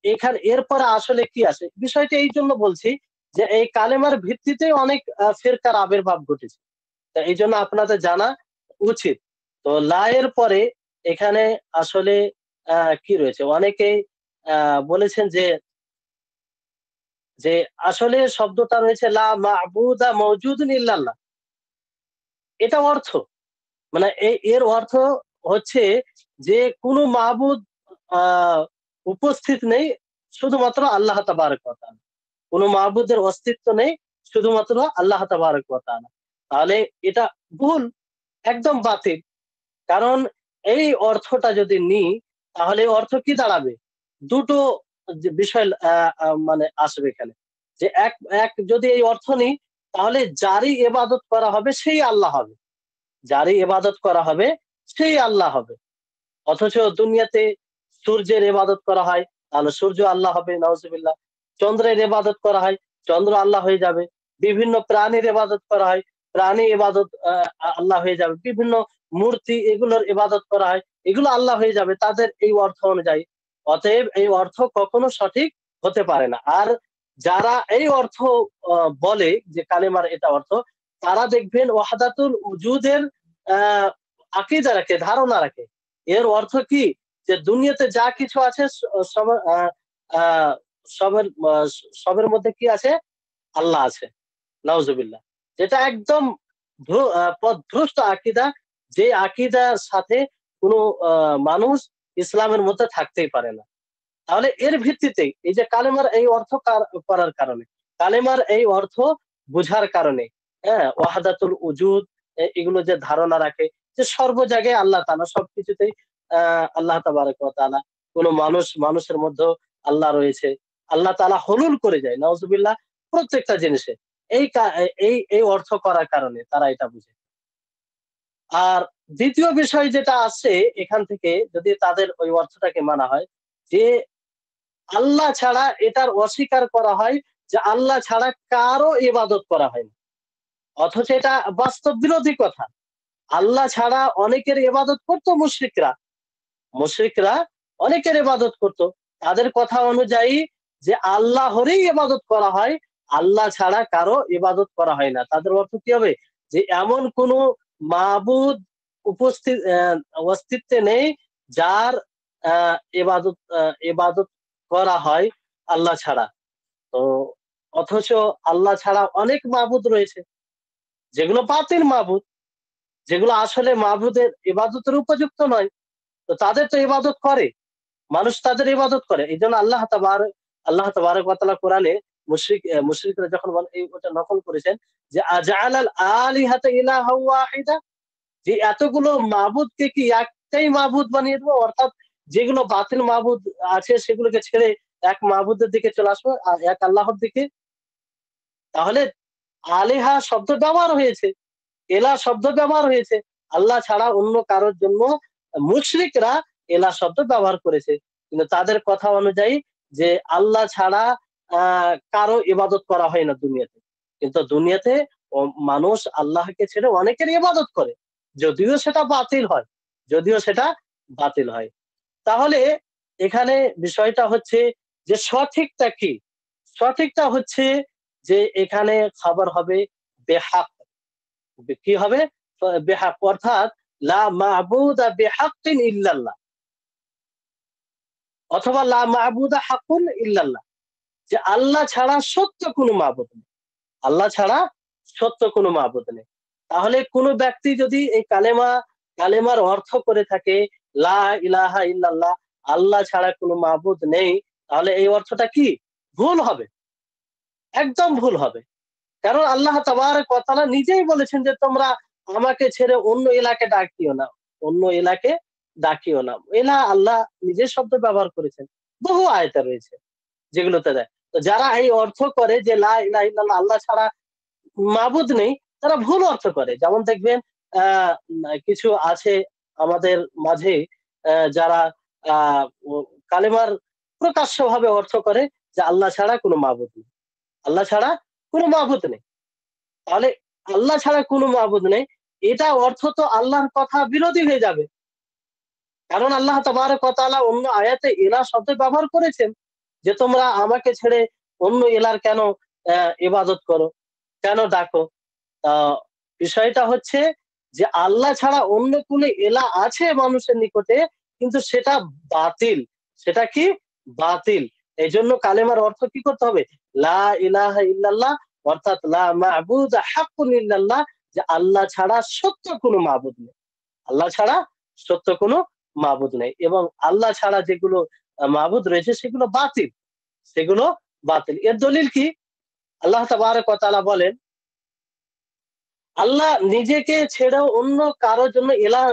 এখানে এরপরে আসলে কি আছে বিষয়টা এই জন্য বলছি যে এই কালেমার ভিত্তিতে অনেক ফিরকার আবির্ভাব ঘটেছে। তা এই জন্য আপনাদের জানা উচিত। তো লা এর পরে এখানে আসলে কি রয়েছে, অনেকেই বলেছেন যে আসলে শব্দটা রয়েছে লা মা'বুদা মাওজুদুন ইল্লাল্লাহ। এটা অর্থ, মানে এর অর্থ হচ্ছে যে কোনো মাবুদ আহ উপস্থিত নেই, শুধুমাত্র আল্লাহ তাবারক ওয়া তাআলা। কোনো মাবুদের অস্তিত্ব নেই, শুধুমাত্র আল্লাহ তাবারক ওয়া তাআলা। তাহলে এটা ভুল, একদম বাতিল। কারণ এই অর্থটা যদি নিই, তাহলে অর্থ কি দাঁড়াবে? দুটো যে বিষয় মানে আসবে এখানে, যে এক এক যদি এই অর্থ নিই, তাহলে যারই ইবাদত করা হবে সেই আল্লাহ হবে, যারই ইবাদত করা হবে সেই আল্লাহ হবে। অথচ দুনিয়াতে সূর্যের ইবাদত করা হয়, তাহলে সূর্য আল্লাহ হবে, নাউজুবিল্লাহ। চন্দ্রের ইবাদত করা হয়, চন্দ্র আল্লাহ হয়ে যাবে। বিভিন্ন প্রাণীর ইবাদত করা হয়, প্রাণী ইবাদত আল্লাহ হয়ে যাবে। বিভিন্ন মূর্তি এগুলোর ইবাদত করা হয়, এগুলো আল্লাহ হয়ে যাবে তাদের এই অর্থ অনুযায়ী। অতএব এই অর্থ কখনো সঠিক হতে পারে না। আর যারা এই অর্থ বলে যে কালেমার এটা অর্থ, তারা দেখবেন ওয়াহদাতুল উজুদের আহ আকীদা রাখে, ধারণা রাখে। এর অর্থ কি, যে দুনিয়াতে যা কিছু আছে সবার আহ, সবের সবের মধ্যে কি আছে, আল্লাহ আছে, নাউজুবিল্লাহ। যেটা একদম পথভ্রষ্ট আকীদা, যে আকীদার সাথে কোনো মানুষ ইসলামের মধ্যে থাকতেই পারে না। তাহলে এর ভিত্তিতে এই যে কালেমার এই অর্থ করার কারণে, কালেমার এই অর্থ বুঝার কারণে, হ্যাঁ, ওয়াহাদাতুল উজুদ এগুলো যে ধারণা রাখে যে সর্ব জায়গায় আল্লাহ তাআলা, সবকিছুতেই আল্লাহ তাবারক ওয়া তাআলা। কোনো মানুষের মধ্যে আল্লাহ রয়েছে, আল্লাহ তাআলা হলুল করে যায়, নাউজুবিল্লাহ, প্রত্যেকটা জিনিসে। এই অর্থ করার কারণে তারা এটা বুঝে। আর দ্বিতীয় বিষয় যেটা আছে এখান থেকে, যদি তাদের ওই অর্থটাকে মানা হয়, যে আল্লাহ ছাড়া এটার অস্বীকার করা হয় যে আল্লাহ ছাড়া কারো ইবাদত করা হয় না। অথচ এটা বাস্তব বিরোধী কথা। আল্লাহ ছাড়া অনেকের ইবাদত করতো মুশরিকরা, মুশরিকরা অনেকের ইবাদত করত। তাদের কথা অনুযায়ী যে আল্লাহরই ইবাদত করা হয়, আল্লাহ ছাড়া কারো ইবাদত করা হয় না। তাদের অর্থ কি হবে, যে এমন কোন মাবুদ উপস্থিত অস্তিত্বে নেই যার ইবাদত করা হয় আল্লাহ ছাড়া। তো অথচ আল্লাহ ছাড়া অনেক মাবুদ রয়েছে, যেগুলো বাতিল মাবুদ, যেগুলো আসলে মাবুদের ইবাদতের উপযুক্ত নয়। তো তাদের তো ইবাদত করে, মানুষ তাদের ইবাদত করে। এই জন্য আল্লাহ তাবারক ওয়া তাআলা কোরআনে মুশরিকরা যখন বলে, এই ওটা নকল করেছেন, যে আজআলাল আলিহাতা ইলাহা ওয়াহিদা, যে এতগুলো মাবুদকে কি একটাই মাবুদ বানিয়ে দেবো, অর্থাৎ যেগুলো বাতিল মাবুদ আছে সেগুলোকে ছেড়ে এক মাবুদের দিকে চলে আসবো, আর এক আল্লাহর দিকে। তাহলে আলিহা শব্দ ব্যবহার হয়েছে, এলা শব্দ ব্যবহার হয়েছে, আল্লাহ ছাড়া অন্য কারোর জন্য মুশরিকরা এলা শব্দ ব্যবহার করেছে। কিন্তু তাদের কথা অনুযায়ী যে আল্লাহ ছাড়া কারো ইবাদত করা হয় না দুনিয়াতে। কিন্তু দুনিয়াতে মানুষ আল্লাহকে ছেড়ে অনেকের ইবাদত করে, যদিও সেটা বাতিল হয়, যদিও সেটা বাতিল হয়। তাহলে এখানে বিষয়টা হচ্ছে যে সঠিকটা কি, সঠিকটা হচ্ছে যে এখানে খবর হবে বেহাক। কি হবে, বেহাক, অর্থাৎ লা মা'বুদা বিহাক্কিন ইল্লাল্লাহ, অথবা লা মা'বুদা হাক্কুন ইল্লাল্লাহ, যে আল্লাহ ছাড়া সত্য কোনো মাবুদ নেই, আল্লাহ ছাড়া সত্য কোনো মাবুদ নেই। তাহলে কোনো ব্যক্তি যদি এই কালেমার অর্থ করে থাকে লা ইলাহা ইল্লাল্লাহ, আল্লাহ ছাড়া কোনো মাবুদ নেই, তাহলে এই অর্থটা কি ভুল হবে, একদম ভুল হবে। কারণ আল্লাহ তাবারক ওয়া তাআলা নিজেই বলেছেন যে তোমরা আমাকে ছেড়ে অন্য এলাকে ডাকিও না, অন্য এলাকে ডাকিও না। এলা আল্লাহ নিজের শব্দ ব্যবহার করেছেন, বহু আয়াতে রয়েছে যেগুলোতে দেয়। তো যারা এই অর্থ করে যে লা ইলাহা ইল্লাল্লাহ, আল্লাহ ছাড়া মাবুদ নেই, তারা ভুল অর্থ করে। যেমন দেখবেন কিছু আছে আমাদের মাঝে যারা আহ কালেমার প্রকাশ্যভাবে অর্থ করে যে আল্লাহ ছাড়া কোনো মাবুদ নেই, আল্লাহ ছাড়া কোনো মাবুদ নেই। তাহলে আল্লাহ ছাড়া কোনো মাবুদ নেই, এটা অর্থ তো আল্লাহর কথা বিরোধী হয়ে যাবে। কারণ আল্লাহ তাবারক ওয়া তাআলা অন্য আয়াতে ইলাহ শব্দ ব্যবহার করেছেন যে তোমরা আমাকে ছেড়ে অন্য ইলার কেন ইবাদত করো, কেন ডাকো। বিষয়টা হচ্ছে যে আল্লাহ ছাড়া অন্য কোন এলা আছে মানুষের নিকটে, কিন্তু সেটা বাতিল। সেটা কি? বাতিল। এই জন্য কালেমার অর্থ কি করতে হবে? লা ইলাহা ইল্লাল্লাহ, অর্থাৎ লা মা'বুদা হাক্কুন ইল্লাল্লাহ, যে আল্লাহ ছাড়া সত্য কোনো মাবুদ নেই, আল্লাহ ছাড়া সত্য কোনো মাবুদ নেই। এবং আল্লাহ ছাড়া যেগুলো মাবুদ রয়েছে সেগুলো বাতিল, সেগুলো বাতিল। এর দলিল কি? আল্লাহ তাবারক ওয়া তাআলা বলেন, আল্লাহ নিজেকে ছেড়েও অন্য কারোর জন্য এলা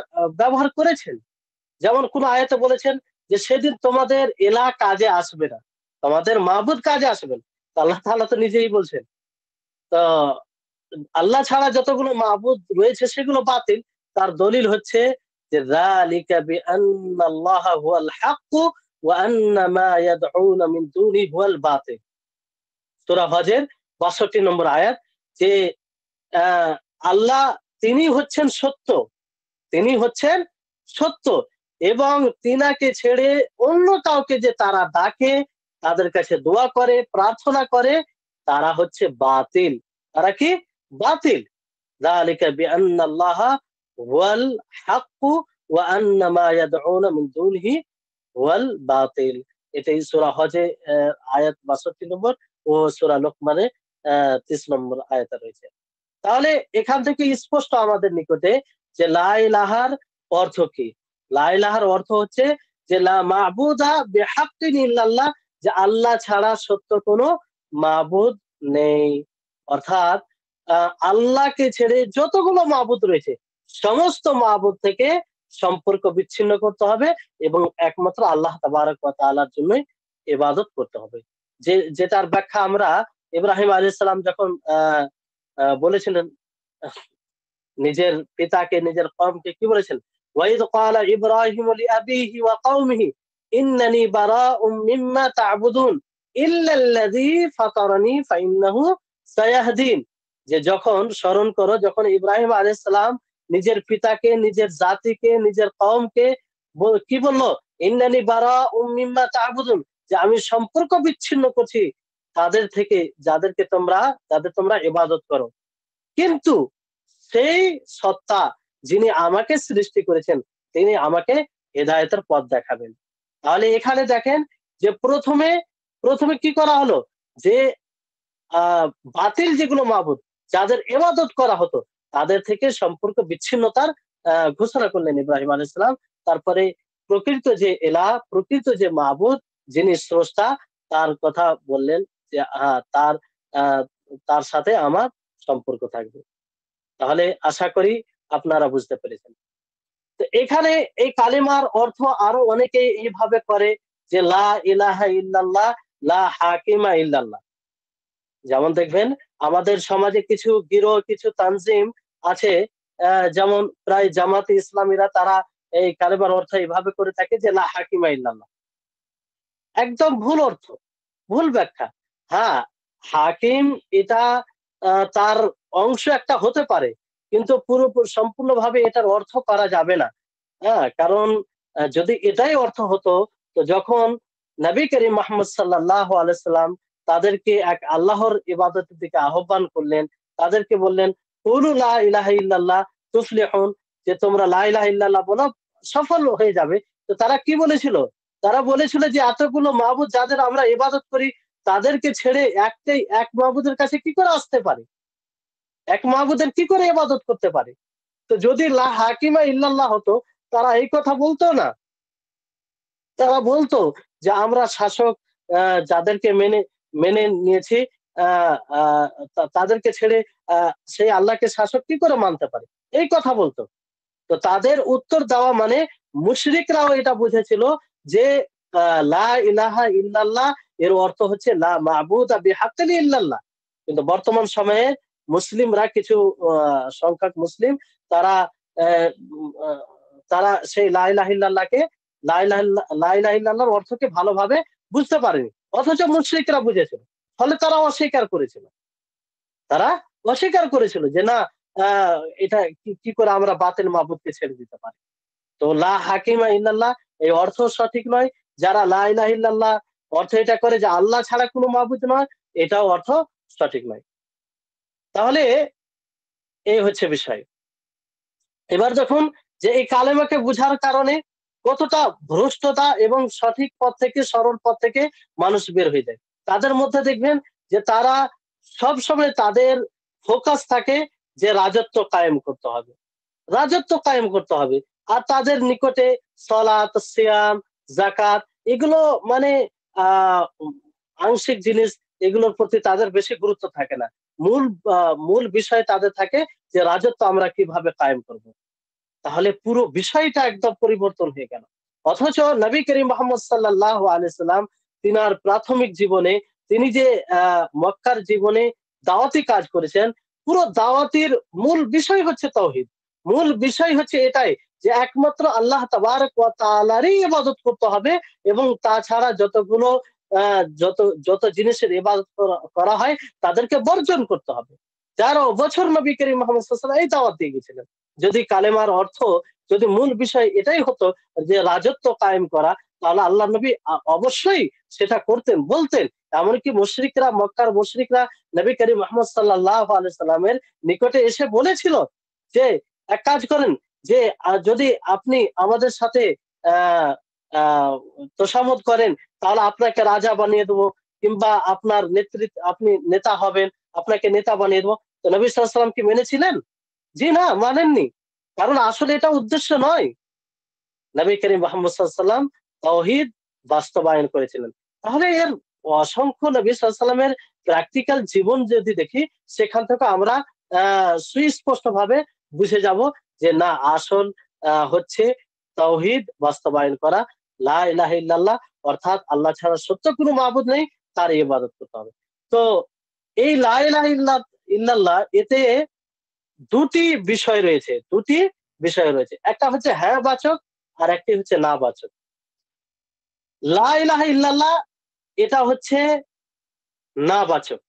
ব্যবহার করেছেন। যেমন কোন আয়াতে বলেছেন যে সেদিন তোমাদের এলা কাজে আসবে না, তোমাদের মাবুদ কাজে আসবে না। তো আল্লাহ তাআলা তো নিজেই বলছেন। তো আল্লাহ ছাড়া যতগুলো মাবুদ রয়েছে সেগুলো বাতিল। তার দলিল হচ্ছে যে যালিকা বিআন্নাল্লাহা হুয়াল হাক্কু ওয়া আন্না মা ইয়াদউনা মিন দুনিহি হুয়াল বাতিল। সূরা হজের ৬২ নম্বর আয়াত, যে আহ, আল্লাহ তিনি হচ্ছেন সত্য, তিনি হচ্ছেন সত্য, এবং তিনাকে ছেড়ে অন্য কাউকে যে তারা ডাকে, তাদের কাছে দোয়া করে, প্রার্থনা করে, তারা হচ্ছে বাতিল। তারা কি? বাতিল। যালিকা বিআন্নাল্লাহা হুয়াল হাক্কু ওয়া আন্না মা ইয়াদউনা মিন দুনিহি হুয়াল বাতিল। এটাই সূরা হজে আয়াত ৬২ নম্বর ও সূরা লোকমানে ৩০ নম্বর আয়াতে রয়েছে। তাহলে এখান থেকে স্পষ্ট আমাদের নিকটে যে লা ইলাহার অর্থ কি। লা ইলাহার অর্থ হচ্ছে যে লা মা'বুদা বিহাক্কিন ইল্লাল্লাহ, যে আল্লাহ ছাড়া সত্য কোনো মাবুদ নেই। অর্থাৎ আল্লাহকে ছেড়ে যতগুলো মাবুদ রয়েছে সমস্ত মাবুদ থেকে সম্পর্ক বিচ্ছিন্ন করতে হবে এবং একমাত্র আল্লাহ তাবারক ওয়া তাআলার জন্যই ইবাদত করতে হবে। যেটার ব্যাখ্যা আমরা ইব্রাহিম আলাইহিস সালাম যখন বলেছিলেন নিজের পিতাকে, নিজের কওমকে কি বলেছেন? ওয়াইদ ক্বালা ইব্রাহিমু লিআবিহি ওয়া কওমিহি ইন্নানি বারাউম মিম্মা তা'বুদুন ইল্লাল্লাযী ফাতারানি ফাইন্নাহু সায়াহদিন। যে যখন স্মরণ করো, যখন ইব্রাহিম আলাইহিস সালাম নিজের পিতাকে, নিজের জাতিকে, নিজের কওমকে কি বললো? ইন্নানি বারাউম মিম্মা তা'বুদুন, যে আমি সম্পর্ক বিচ্ছিন্ন করছি তাদের থেকে যাদের তোমরা ইবাদত করো। কিন্তু সেই সত্তা যিনি আমাকে সৃষ্টি করেছেন তিনি আমাকে হেদায়েতের পথ দেখাবেন। তাহলে এখানে দেখেন যে প্রথমে প্রথমে কি করা হলো, যে আহ বাতিল যেগুলো মাবুদ, যাদের ইবাদত করা হতো, তাদের থেকে সম্পর্ক বিচ্ছিন্নতার ঘোষণা করলেন ইব্রাহিম আলাইহিস সালাম। তারপরে প্রকৃত যে এলাহ, প্রকৃত যে মাবুদ, যিনি স্রষ্টা, তার কথা বললেন যে আহ, তার সাথে আমার সম্পর্ক থাকবে। তাহলে আশা করি আপনারা বুঝতে পেরেছেন। তো এখানে এই কালিমার অর্থ আরো অনেকে এইভাবে করে যে লা ইলাহা ইল্লাল্লাহ, লা হাকিমা ইল্লাল্লাহ। যেমন দেখবেন আমাদের সমাজে কিছু গিরোহ, কিছু তানজিম আছে, যেমন প্রায় জামাতে ইসলামীরা, তারা এই কালিমার অর্থ এইভাবে করে থাকে যে লা হাকিমা ইল্লাল্লাহ। একদম ভুল অর্থ, ভুল ব্যাখ্যা। হ্যাঁ, হাকিম এটা তার অংশ একটা হতে পারে, কিন্তু পুরোপুরি সম্পূর্ণভাবে এটার অর্থ করা যাবে না। হ্যাঁ, কারণ যদি এটাই অর্থ হতো, তো যখন নবী করিম মুহাম্মদ সাল্লাল্লাহু আলাইহি সাল্লাম তাদেরকে এক আল্লাহর ইবাদতের দিকে আহ্বান করলেন, তাদেরকে বললেন কুলু লা ইলাহা ইল্লাল্লাহ তুফলিহুন, যে তোমরা লা ইলাহা ইল্লাল্লাহ বলো, সফল হয়ে যাবে। তো তারা কি বলেছিল? তারা বলেছিল যে এতগুলো মাবুদ যাদের আমরা ইবাদত করি, তাদেরকে ছেড়ে এক মাবুদের কাছে কি করে আসতে পারে? এক মাবুদের কি করে ইবাদত করতে পারে? তো যদি লা হাকিমা ইল্লাল্লাহ হতো, তারা এই কথা বলতো না। তারা বলতো যে আমরা শাসক যাদেরকে মেনে মেনে নিয়েছি, তাদেরকে ছেড়ে সেই আল্লাহকে শাসক কি করে মানতে পারে, এই কথা বলতো। তো তাদের উত্তর দেওয়া মানে মুশরিকরাও এটা বুঝেছিল যে লা ইলাহা ইল্লাল্লাহ এর অর্থ হচ্ছে লা মা'বুদা বিহাক্কিন ইল্লাল্লাহ। কিন্তু বর্তমান সময়ে মুসলিমরা, কিছু সংখ্যক মুসলিম, তারা আহ, উম, আহ, তারা সেই লা ইলাহা ইল্লাল্লাহকে লা ইলাহা ইল্লাল্লাহর অর্থকে ভালোভাবে বুঝতে পারেনি, অথচ মুশরিকরা বুঝেছিল, ফলে তারা অস্বীকার করেছিল। তারা অস্বীকার করেছিল যে না, আহ এটা কি করে আমরা বাতিল মাবুদকে ছেড়ে দিতে পারি। তো লা হাকিমা ইল্লাল্লাহ এই অর্থ সঠিক নয়। যারা লা ইলাহা ইল্লাল্লাহ অর্থ এটা করে যে আল্লাহ ছাড়া কোনো মাবুদ নয়, এটাও অর্থ সঠিক নয়। তাহলে এই হচ্ছে বিষয়। এবার যখন যে এই কালেমাকে বুঝার কারণে কতটা ভ্রষ্টতা এবং সঠিক পথ থেকে, সরল পথ থেকে মানুষ বের হয়ে যায়। তাদের মধ্যে দেখবেন যে তারা সবসময় তাদের ফোকাস থাকে যে রাজত্ব কায়েম করতে হবে, রাজত্ব কায়েম করতে হবে। আর তাদের নিকটে সলাত, সিয়াম, যাকাত এগুলো মানে আংশিক জিনিস, এগুলোর প্রতি তাদের বেশি গুরুত্ব থাকে না। মূল মূল বিষয় তাদের থাকে যে রাজত্ব আমরা কিভাবে কায়েম করব। তাহলে পুরো বিষয়টা একদম পরিবর্তন হয়ে গেল। অথচ নবী করিম মোহাম্মদ সাল্লাল্লাহু আলাইহি সাল্লাম তিনার প্রাথমিক জীবনে, তিনি যে মক্কার জীবনে দাওয়াতি কাজ করেছেন, পুরো দাওয়াতির মূল বিষয় হচ্ছে তাওহীদ। মূল বিষয় হচ্ছে এটাই যে একমাত্র আল্লাহ তাবারক ওয়া তাআলারই ইবাদত করতে হবে, এবং তাছাড়া যতগুলো যত যত জিনিসের ইবাদত করা হয় তাদেরকে বর্জন করতে হবে। ১৩ বছর নবী করিম মোহাম্মদ সাল্লাল্লাহু আলাইহি ওয়াসাল্লাম এই দাওয়াত দিয়ে গেছিলেন। যদি কালেমার অর্থ, যদি মূল বিষয় এটাই হতো যে রাজত্ব কায়েম করা, তাহলে আল্লাহ নবী অবশ্যই সেটা করতেন, বলতেন। এমনকি মুশরিকরা, মক্কার মুশরিকরা নবী করিম মুহাম্মদ সাল্লাল্লাহু আলাইহি সাল্লামের নিকটে এসে বলেছিল যে এক কাজ করেন, যে যদি আপনি আমাদের সাথে আহ আহ তোষামত করেন তাহলে আপনাকে রাজা বানিয়ে দেবো, কিংবা আপনার নেতৃত্ব, আপনি নেতা হবেন, আপনাকে নেতা বানিয়ে দেবো। তো নবী সাল্লাল্লাহু আলাইহি সাল্লাম কি মেনেছিলেন? জি না, মানেননি। কারণ আসলে এটা উদ্দেশ্য নয়। নবী করিম মুহাম্মদ সাল্লাল্লাহু আলাইহি ওয়াসাল্লাম তাওহীদ বাস্তবায়ন করেছিলেন। তাহলে এর অসংখ্য নবী সাল্লাল্লাহু আলাইহি ওয়াসাল্লামের প্র্যাকটিক্যাল জীবন যদি দেখি, সেখান থেকে আমরা সুস্পষ্ট ভাবে বুঝে যাব যে না, আসল হচ্ছে তাওহীদ বাস্তবায়ন করা, লা ইলাহা ইল্লাল্লাহ, অর্থাৎ আল্লাহ ছাড়া সত্য কোনো মাবুদ নেই, তার ইবাদত করতে হবে। তো এই লা ইলাহা ইল্লাল্লাহ এতে দুটি বিষয় রয়েছে, দুটি বিষয় রয়েছে। একটা হচ্ছে হ্যাঁ বাচক, আর একটি হচ্ছে না বাচক। লা ইলাহা ইল্লাল্লাহ এটা হচ্ছে না বাচক।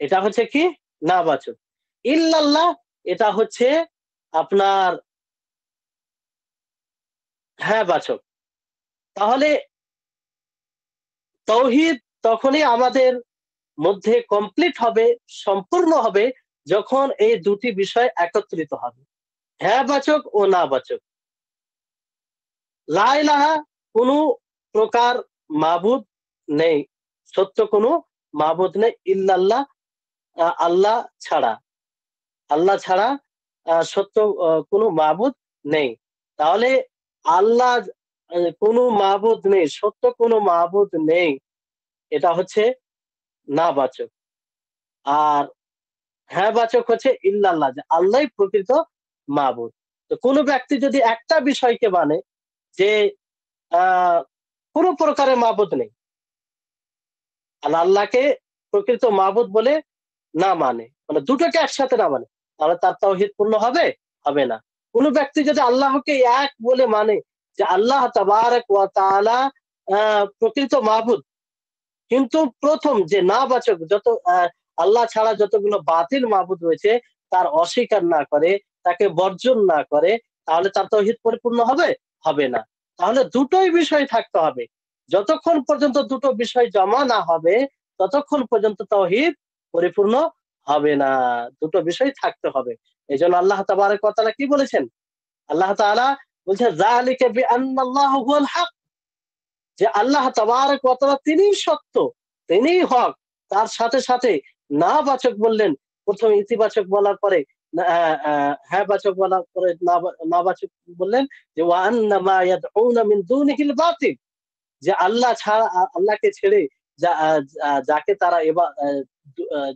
এটা হচ্ছে কি? না বাচক। ইল্লাল্লাহ এটা হচ্ছে আপনার হ্যাঁ বাচক। তাহলে তাওহীদ তখনই আমাদের মধ্যে কমপ্লিট হবে, সম্পূর্ণ হবে, যখন এই দুটি বিষয় একত্রিত হবে। হ্যাঁ বাচক ও না বাচক। লা ইলাহা কোনো প্রকার মাবুদ নেই, সত্য কোনো মাবুদ নেই ইল্লাল্লাহ, আল্লাহ ছাড়া, আল্লাহ ছাড়া সত্য কোনো মাবুদ নেই। তাহলে আল্লাহ কোনো মাবুদ নেই, সত্য কোনো মাবুদ নেই, এটা হচ্ছে না বাচক। আর হ্যাঁ বাচক হচ্ছে ইল্লাল্লাহ, যে আল্লাহই প্রকৃত মাবুদ। তো কোনো ব্যক্তি যদি একটা বিষয়কে মানে যে আহ কোন প্রকারের মাবুদ নেই, আর আল্লাহকে প্রকৃত মাবুদ বলে না মানে, মানে দুটোকে একসাথে না মানে, তাহলে তার তাওহীদ পূর্ণ হবে? হবে না। কোন ব্যক্তি যদি আল্লাহকে এক বলে মানে যে আল্লাহ তাবারক ওয়া তাআলা প্রকৃত মাবুদ, কিন্তু প্রথম যে না বাচক, যত আল্লাহ ছাড়া যতগুলো বাতিল মাবুদ রয়েছে তার অস্বীকার না করে, তাকে বর্জন না করে, তাহলে তার তাওহীদ পরিপূর্ণ হবে? হবে না। তাহলে দুটোই বিষয় থাকতে হবে। যতক্ষণ পর্যন্ত দুটো বিষয় জমা না হবে, ততক্ষণ পর্যন্ত তাওহীদ পরিপূর্ণ হবে না। দুটো বিষয় থাকতে হবে। এজন্য আল্লাহ তাবারক ওয়া তাআলা কি বলেছেন? আল্লাহ তাআলা বলছেন যালিকা বিআন্নাল্লাহু হুয়াল হক, যে আল্লাহ তাবারক ওয়া তাআলা তিনিই সত্য, তিনিই হক। তার সাথে সাথে না বাচক বললেন, প্রথমে ইতিবাচক বলার পরে হ্যাঁ বাচক বলার পরে না বাচক বললেন যে ওয়া আন্না মা ইয়াদউনা মিন দুনিহিল বাতিল, যে আল্লাহ ছাড়া, আল্লাহকে ছেড়ে যাকে তারা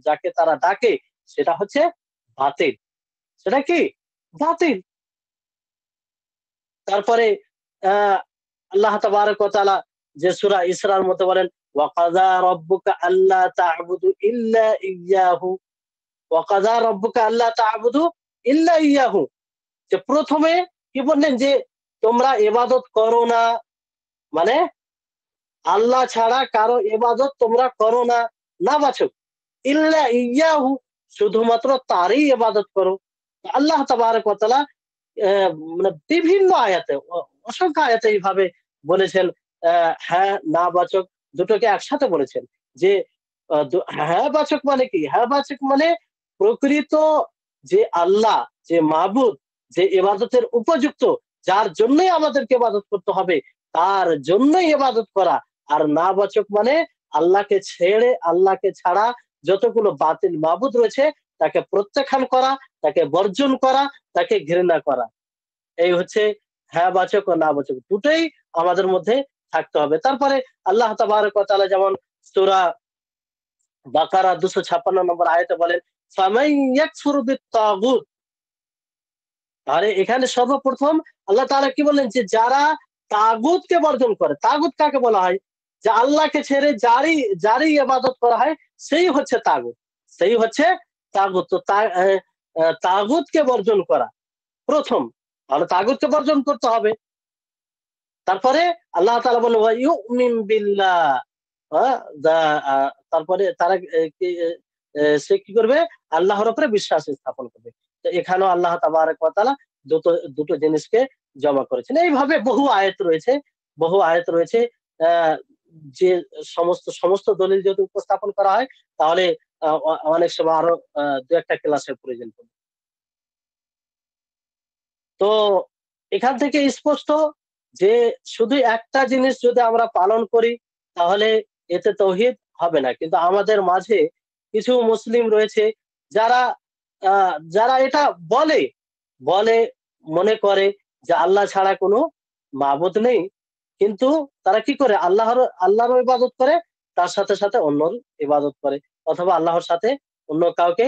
যাকে তারা ডাকে সেটা হচ্ছে বাতিল। সেটা কি? বাতিল। তারপরে আহ আল্লাহ তাবারক ওয়া তাআলা যে সূরা ইসরার মধ্যে বলেন ওয়া কাযা রাব্বুকা আল্লা তা'বুদু ইল্লা ইয়্যাহু, ওয়া কাযা রাব্বুকা আল্লা তা'বুদু ইল্লা ইয়্যাহু, যে প্রথমে কি বললেন যে তোমরা ইবাদত করো না, মানে আল্লাহ ছাড়া কারো ইবাদত তোমরা করো না, না বাচক, ইল্লা ইয়াহু, শুধুমাত্র তারই ইবাদত করো। আল্লাহ তাবারক ওয়া তাআলা মানে বিভিন্ন আয়াতে, অসংখ্য আয়াতে এইভাবে বলেছেন। হ্যাঁ না বাচক দুটোকে একসাথে বলেছেন যে হ্যাঁ বাচক মানে কি? হ্যাঁ বাচক মানে প্রকৃত যে আল্লাহ, যে মাবুদ, যে ইবাদতের উপযুক্ত, যার জন্যই আমাদেরকে ইবাদত করতে হবে, তার জন্যই ইবাদত করা। আর না বাচক মানে আল্লাহকে ছেড়ে, আল্লাহকে ছাড়া যতগুলো বাতিল মাবুদ রয়েছে তাকে প্রত্যাখ্যান করা, তাকে বর্জন করা, তাকে ঘৃণা করা। এই হচ্ছে হ্যাঁ বাচক ও না বাচক দুটোই আমাদের মধ্যে থাকতে হবে। তারপরে আল্লাহ তাবারক ওয়া তাআলা যেমন সূরা বাকারা 256 নম্বর আয়াতে বলেন, ফামান ইয়াকফুরু বিত-তাগুত। তাহলে এখানে সর্বপ্রথম আল্লাহ তাআলা কি বললেন যে যারা তাগুতকে বর্জন করে। তাগুত কাকে বলা হয়? যে আল্লাহকে ছেড়ে যারই যারই ইবাদত করা হয় সেই হচ্ছে তাগুত। সেই হচ্ছে তাগুত। তো তাগুতকে বর্জন করা প্রথম। তাহলে তাগুতকে বর্জন করতে হবে। তারপরে আল্লাহ তাআলা বললেন ওয়া ইউমিন বিল্লাহ। আ দা আ তারপরে তারা সে কি করবে? আল্লাহর উপরে বিশ্বাস স্থাপন করবে। তো এখানেও আল্লাহ তাবারক ওয়া তাআলা দুটো দুটো জিনিসকে জমা করেছেন। এইভাবে বহু আয়াত রয়েছে, বহু আয়াত রয়েছে। আ যে সমস্ত দলিল যদি উপস্থাপন করা হয় তাহলে অনেক সময় আরো ২-১ টা ক্লাসের প্রয়োজন পড়বে। তো এখান থেকে স্পষ্ট যে শুধু একটা জিনিস যদি আমরা পালন করি তাহলে এতে তৌহিদ হবে না। কিন্তু আমাদের মাঝে কিছু মুসলিম রয়েছে যারা যারা এটা বলে, বলে মনে করে যে আল্লাহ ছাড়া কোনো মাবুদ নেই। কিন্তু তারা কি করে? আল্লাহরও ইবাদত করে, তার সাথে, সাথে অন্যর ইবাদত করে। অথবা আল্লাহর সাথে অন্য কাউকে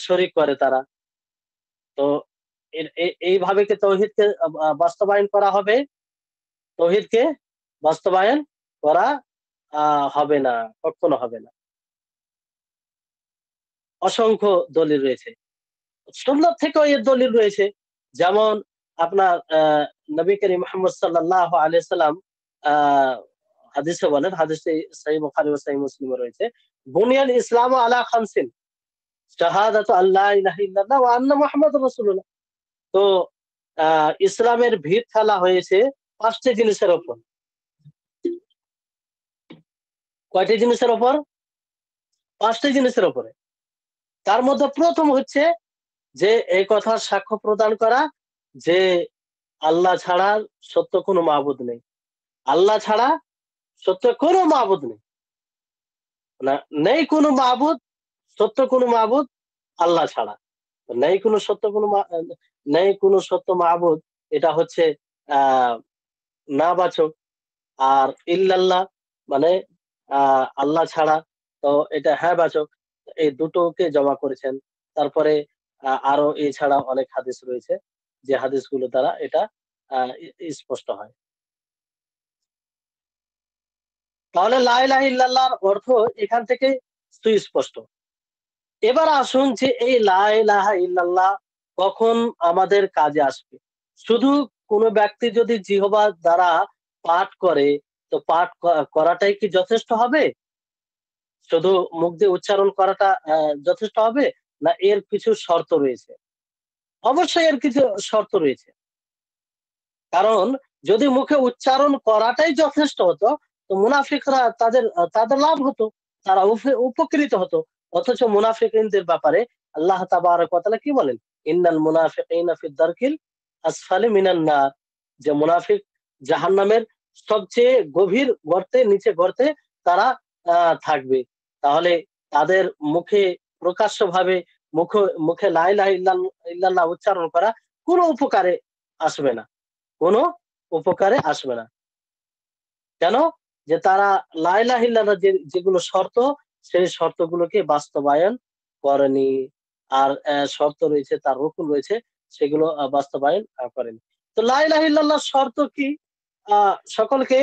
শরিক করে তারা। তো এইভাবে কি তৌহিদকে বাস্তবায়ন করা হবে? তৌহিদকে বাস্তবায়ন করা হবে না, কখনো হবে না। অসংখ্য দলিল রয়েছে। সুন্নাত থেকেও এর দলিল রয়েছে। যেমন আপনার নবী করিম মুহাম্মদ সাল্লাল্লাহু আলাইহি সাল্লাম আ হাদিসে বলেন, হাদিসে সহিহ বুখারী ও সহিহ মুসলিমে রয়েছে, বুনিয়াল ইসলামু আলা খামসিন, শাহাদাতু আল্লা ইলাহা ইল্লাল্লাহ ওয়া আন্না মুহাম্মাদুর রাসূলুল্লাহ। তো ইসলামের ভিত ফেলা হয়েছে ৫ টি জিনিসের উপর। কয়টি জিনিসের উপর? ৫ টি জিনিসের উপরে। তার মধ্যে প্রথম হচ্ছে যে এই কথার সাক্ষ্য প্রদান করা যে আল্লাহ ছাড়া সত্য কোনো মাবুদ নেই। আল্লাহ ছাড়া সত্য কোনো মাবুদ নেই। না, নেই কোনো মাবুদ, সত্য কোনো মাবুদ আল্লাহ ছাড়া। নেই কোনো সত্য কোনো নেই কোনো সত্য মাবুদ, এটা হচ্ছে আ নাবাচক। আর ইল্লাল্লাহ মানে আল্লাহ ছাড়া, তো এটা হ্যাঁ বাচক। এই দুটোকে জমা করেছেন। তারপরে আরো এছাড়া অনেক হাদিস রয়েছে যে হাদিসগুলো দ্বারা এটা আ স্পষ্ট হয়। তাহলে লা ইলাহা ইল্লাল্লাহর অর্থ এখান থেকে সুস্পষ্ট। এবার আসুন যে এই লা ইলাহা ইল্লাল্লাহ কখন আমাদের কাজে আসবে? শুধু কোনো ব্যক্তি যদি জিহ্বার দ্বারা পাঠ করে, তো পাঠ করাটাই কি যথেষ্ট হবে? শুধু মুখ দিয়ে উচ্চারণ করাটা যথেষ্ট হবে? না এর কিছু শর্ত রয়েছে? অবশ্যই এর কিছু শর্ত রয়েছে। কারণ যদি মুখে উচ্চারণ করাটাই যথেষ্ট হতো, তো মুনাফিকরা তাদের লাভ হতো। তারা উপকৃত হতো। অথচ মুনাফিকিনদের ব্যাপারে আল্লাহ তাবারক ওয়া তাআলা কি বলেন? ইন্নাল মুনাফিকিনা ফি দারকিল আসফালি মিনান নার। যে মুনাফিক জাহান্নামের সবচেয়ে গভীর গর্তে, নিচে গর্তে তারা থাকবে। তাহলে তাদের মুখে প্রকাশ্যভাবে মুখে লা ইলাহা ইল্লাল্লাহ উচ্চারণ করা কোনো উপকারে আসবে না। কোনো উপকারে আসবে না। কেন? যে তারা লা ইলাহা ইল্লাল্লাহ যেগুলো শর্ত, সেই শর্তগুলোকে বাস্তবায়ন করেনি। আর শর্ত রয়েছে, তার রুকুন রয়েছে, সেগুলো বাস্তবায়ন করেনি। তো লা ইলাহা ইল্লাল্লাহর শর্ত কি? আ সকলকে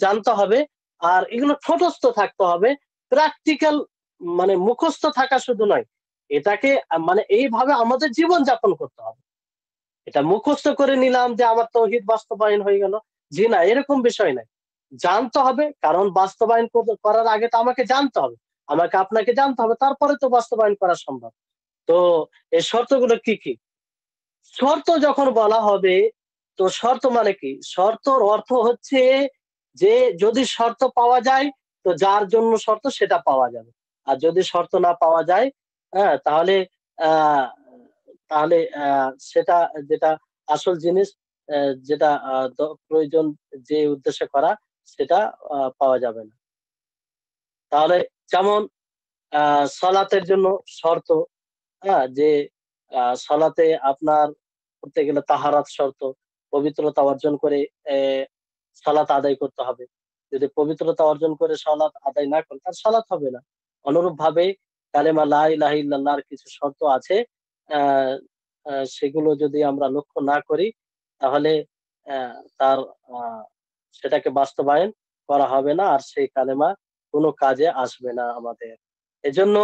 জানতে হবে। আর এগুলো ঠোঁটস্থ থাকতে হবে। প্র্যাকটিক্যাল মানে মুখস্থ থাকা শুধু নয়। এটাকে মানে এইভাবে আমাদের জীবন যাপন করতে হবে। এটা মুখস্থ করে নিলাম যে আমার তৌহিদ বাস্তবায়ন হয়ে গেল। জি না, এরকম বিষয় নাই। জানতে হবে, কারণ বাস্তবায়ন করার আগে তো আমাকে জানতে হবে, আমাকে আপনাকে জানতে হবে, তারপরে তো বাস্তবায়ন করা সম্ভব। তো এই শর্তগুলো কি কি? শর্ত যখন বলা হবে, তো শর্ত মানে কি? শর্তর অর্থ হচ্ছে যে যদি শর্ত পাওয়া যায়, তো যার জন্য শর্ত সেটা পাওয়া যাবে। আর যদি শর্ত না পাওয়া যায়, হ্যাঁ, তাহলে আহ তাহলে সেটা যেটা আসল জিনিস, যেটা প্রয়োজন, যে উদ্দেশ্যে করা, সেটা পাওয়া যাবে না। তাহলে যেমন সলাতের জন্য শর্ত, হ্যাঁ, যে সলাতে আপনার করতে গেলে তাহারাত শর্ত, পবিত্রতা অর্জন করে সালাত আদায় করতে হবে। যদি পবিত্রতা অর্জন করে সালাত আদায় না করেন, তার সালাত হবে না। অনুরূপ ভাবে কালেমা লা ইলাহা ইল্লাল্লাহর কিছু শর্ত আছে, আহ, সেগুলো যদি আমরা লক্ষ্য না করি, তাহলে তার সেটাকে বাস্তবায়ন করা হবে না, আর সেই কালেমা কোনো কাজে আসবে না আমাদের। এজন্য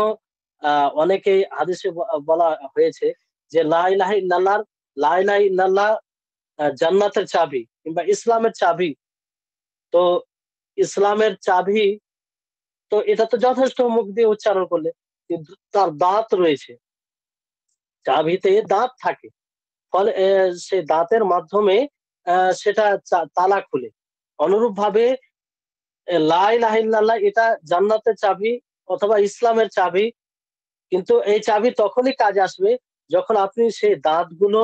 অনেকেই হাদিসে বলা হয়েছে যে লা ইলাহা ইল্লাল্লাহ, লা ইলাহা ইল্লাল্লাহ জান্নাতের চাবি কিংবা ইসলামের চাবি। তো ইসলামের চাবি, তো এটা তো যথেষ্ট মুখ দিয়ে উচ্চারণ করলে, কিন্তু তার দাঁত রয়েছে, চাবিতে দাঁত থাকে, ফলে সে দাঁতের মাধ্যমে সেটা তালা খুলে। অনুরূপ ভাবে লা ইলাহা ইল্লাল্লাহ এটা জান্নাতের চাবি অথবা ইসলামের চাবি, কিন্তু এই চাবি তখনই কাজে আসবে যখন আপনি সেই দাঁতগুলো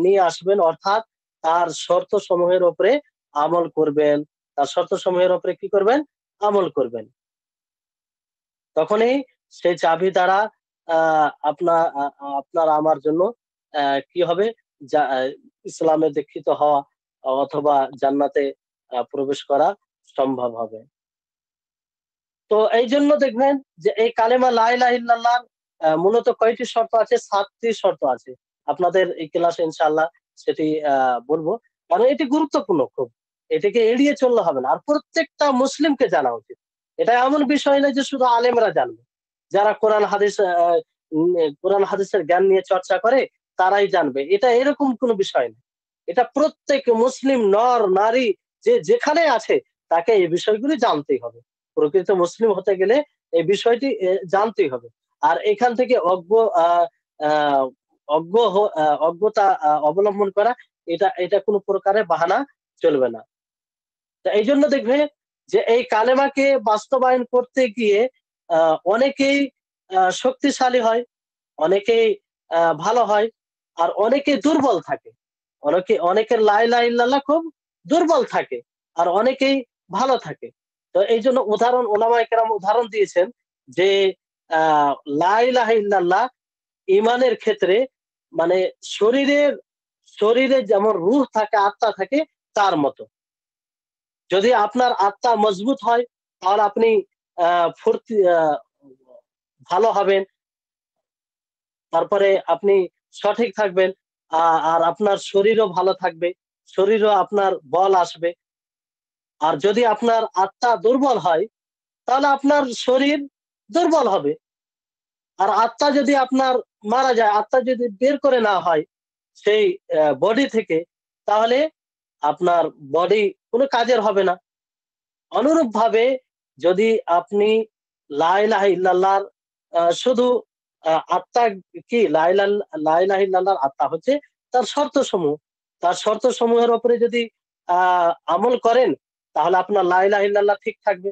নিয়ে আসবেন, অর্থাৎ তার শর্ত সমূহের উপরে আমল করবেন। তার শর্ত সমূহের উপরে কি করবেন? আমল করবেন। তখনই সেই চাবি দ্বারা আপনার আমার জন্য কি হবে? ইসলামে দীক্ষিত হওয়া অথবা জান্নাতে প্রবেশ করা সম্ভব হবে। তো এই জন্য দেখবেন যে এই কালেমা লা ইলাহা ইল্লাল্লাহ মূলত কয়টি শর্ত আছে? 7টি শর্ত আছে। আপনাদের এই ক্লাসে ইনশাআল্লাহ সেটি বলবো, কারণ এটি গুরুত্বপূর্ণ খুব। এটিকে এড়িয়ে চললে হবে না, আর প্রত্যেকটা মুসলিমকে জানা উচিত। এটা এমন বিষয় নয় যে শুধু আলেমরা জানবে। যারা কোরআন হাদিসের জ্ঞান নিয়ে চর্চা করে তারাই জানবে, এটা এরকম কোনো বিষয় না। এটা প্রত্যেক মুসলিম নর নারী যে যেখানে আছে, তাকে এই বিষয়গুলি জানতেই হবে। প্রকৃত মুসলিম হতে গেলে এই বিষয়টি জানতেই হবে। আর এখান থেকে আহ, আহ, অজ্ঞতা অবলম্বন করা, এটা কোনো প্রকারের বাহানা চলবে না। তা এই জন্য দেখবে যে এই কালেমাকে বাস্তবায়ন করতে গিয়ে অনেকেই শক্তিশালী হয়, অনেকেই ভালো হয়, আর অনেকে দুর্বল থাকে। অনেকের লা ইলাহা ইল্লাল্লাহ খুব দুর্বল থাকে, আর অনেকেই ভালো থাকে। তো এই জন্য উদাহরণ ওলামায়ে কেরাম উদাহরণ দিয়েছেন যে লা ইলাহা ইল্লাল্লাহ ইমানের ক্ষেত্রে, মানে শরীরের শরীরে যেমন রূহ থাকে, আত্মা থাকে, তার মতো। যদি আপনার আত্মা মজবুত হয়, তাহলে আপনি ফুর্তি ভালো হবেন, তারপরে আপনি সঠিক থাকবেন, আর আপনার শরীরও ভালো থাকবে, শরীরও আপনার বল আসবে। আর যদি আপনার আত্মা দুর্বল হয়, তাহলে আপনার শরীর দুর্বল হবে। আর আত্মা যদি আপনার মারা যায়, আত্মা যদি বের করে না হয় সেই বডি থেকে, তাহলে আপনার বডি কোনো কাজের হবে না। অনুরূপ ভাবে যদি আপনি লা ইলাহা ইল্লাল্লাহর শুধু আত্মা কি, লা ইলাহা ইল্লাল্লাহর আত্মা হচ্ছে তার শর্ত সমূহ, তার শর্ত সমূহের উপরে যদি আমল করেন, তাহলে আপনার লা ইলাহা ইল্লাল্লাহ ঠিক থাকবে।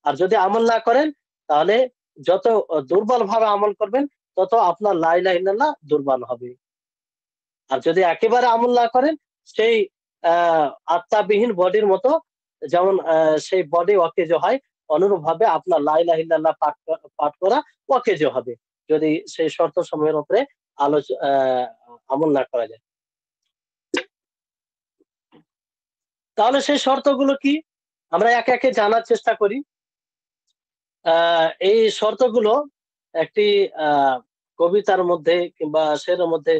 আর যদি আমল না করেন, তাহলে যত দুর্বল ভাবে আমল করবেন, তত আপনার লা ইলাহা ইল্লাল্লাহ দুর্বল হবে। আর যদি একেবারে আমল না করেন, সেই আত্মাবিহীন বডির মতো, যেমন সেই বডি অকেজ হয়, অনুরূপ ভাবে আপনার লা ইলাহা ইল্লাল্লাহ পাঠ করা অকেজ হবে, যদি সেই শর্ত সমূহের উপরে আমল না করা যায়। তাহলে সেই শর্তগুলো কি? আমরা একে একে জানার চেষ্টা করি। এই শর্তগুলো একটি কবিতার মধ্যে কিংবা শেরের মধ্যে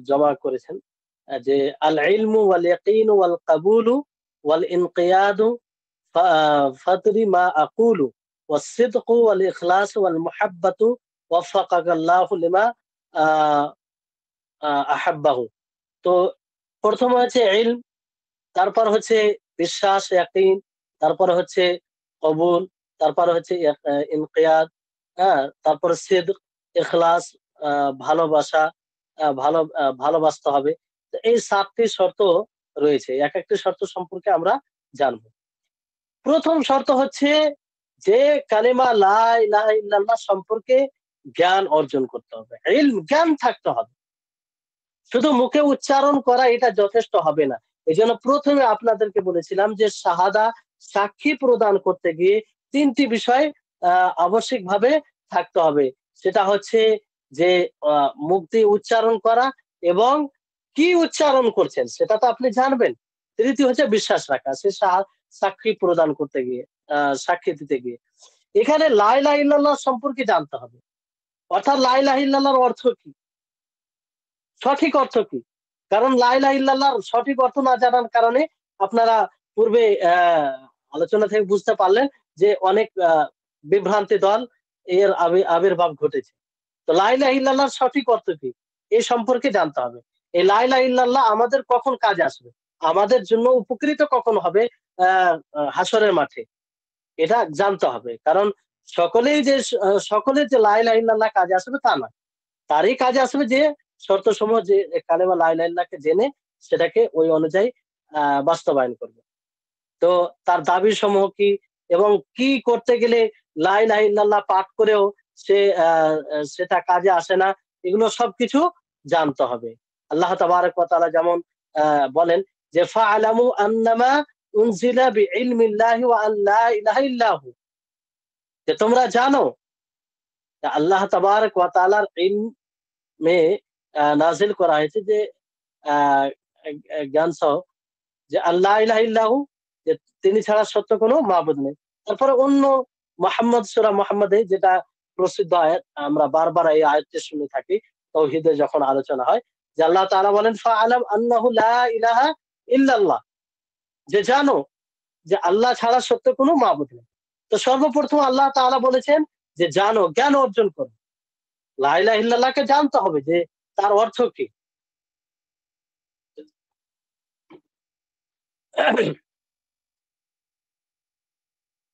জমা করেছেন যে আল ইলমু ওয়াল ইয়াকিনু ওয়াল কাবুলু ওয়াল ইনকিয়াদু ফাদরি মা আকুলু ওয়াস সিদকু ওয়াল ইখলাসু ওয়াল মুহাব্বাতু ওয়াফাকাকাল্লাহু লিমা আহাব্বাহু। তো প্রথম হচ্ছে ইলম, তারপর হচ্ছে বিশ্বাস, ইয়াকিন, তারপরে হচ্ছে কবুল, তারপরে হচ্ছে ইনকিয়াদ, হ্যাঁ, তারপরে সিদক, ইখলাস, ভালোবাসা, ভালোবাসতে হবে। তো এই 7টি শর্ত রয়েছে, এক একটি শর্ত সম্পর্কে আমরা জানবো। প্রথম শর্ত হচ্ছে যে কালিমা লা ইলাহা ইল্লাল্লাহ সম্পর্কে জ্ঞান অর্জন করতে হবে, জ্ঞান থাকতে হবে। শুধু মুখে উচ্চারণ করা এটা যথেষ্ট হবে না। এই জন্য প্রথমে আপনাদেরকে বলেছিলাম যে শাহাদা, সাক্ষী প্রদান করতে গিয়ে 3টি বিষয় আবশ্যিকভাবে থাকতে হবে। সেটা হচ্ছে যে মুখ দিয়ে উচ্চারণ করা, এবং কি উচ্চারণ করছেন সেটা তো আপনি জানবেন। তৃতীয় হচ্ছে বিশ্বাস রাখা, সে সাক্ষী প্রদান করতে গিয়ে, সাক্ষী দিতে গিয়ে। এখানে লা ইলাহা ইল্লাল্লাহ সম্পর্কে জানতে হবে, অর্থাৎ লা ইলাহা ইল্লাল্লাহর অর্থ কি, সঠিক অর্থ কি। কারণ লা ইলাহা ইল্লাল্লাহর সঠিক অর্থ না জানার কারণে আপনারা পূর্বে আলোচনা থেকে বুঝতে পারলেন যে অনেক বিভ্রান্তি দল এর আবির্ভাব ঘটেছে। তো লা ইলাহা ইল্লাল্লাহর সঠিক অর্থ কি এই সম্পর্কে জানতে হবে। এই লা ইলাহা ইল্লাল্লাহ আমাদের কখন কাজে আসবে, আমাদের জন্য উপকৃত কখন হবে হাসরের মাঠে, এটা জানতে হবে। কারণ সকলের যে লা ইলাহা ইল্লাল্লাহ কাজে আসবে তা নয়। তারই কাজে আসবে যে শর্তসমূহ, যে কালেমা লা ইলাহা ইল্লাল্লাহকে জেনে সেটাকে ওই অনুযায়ী বাস্তবায়ন করবে। তো তার দাবি সমূহ কি, এবং কি করতে গেলে লা ইলাহা ইল্লাল্লাহ পাঠ করেও সে সেটা কাজে আসে না, এগুলো সবকিছু জানতে হবে। আল্লাহ তাবারক ওয়া তাআলা যেমন বলেন যে ফাআলামু আন্নামা উনজিলা বিইলমিল্লাহি ওয়া আন লা ইলাহা ইল্লাহু, যে তোমরা জানো আল্লাহ তাবারক ওয়া তাআলার ইলমে নাযিল করা হয়েছে, যে জ্ঞান সহ, যে আল্লাহ ইলাহা ইল্লাহু, যে তিনি ছাড়া সত্য কোনো মাবুদ নেই। তারপরে অন্য মুহাম্মদ, সূরা মুহাম্মাদে যেটা প্রসিদ্ধ আয়াত, আমরা বারবার এই আয়াতটি শুনে থাকি তাওহীদে যখন আলোচনা হয়, যে আল্লাহ তাআলা বলেন ফাআলাম আন্নাহু লা ইলাহা ইল্লাল্লাহ, যে জানো যে আল্লাহ ছাড়া সত্য কোনো মাবুদ নেই। তো সর্বপ্রথম আল্লাহ তাআলা বলেছেন যে জানো, জ্ঞান অর্জন করো। লা ইলাহা ইল্লাল্লাহকে জানতে হবে যে তার অর্থ কি।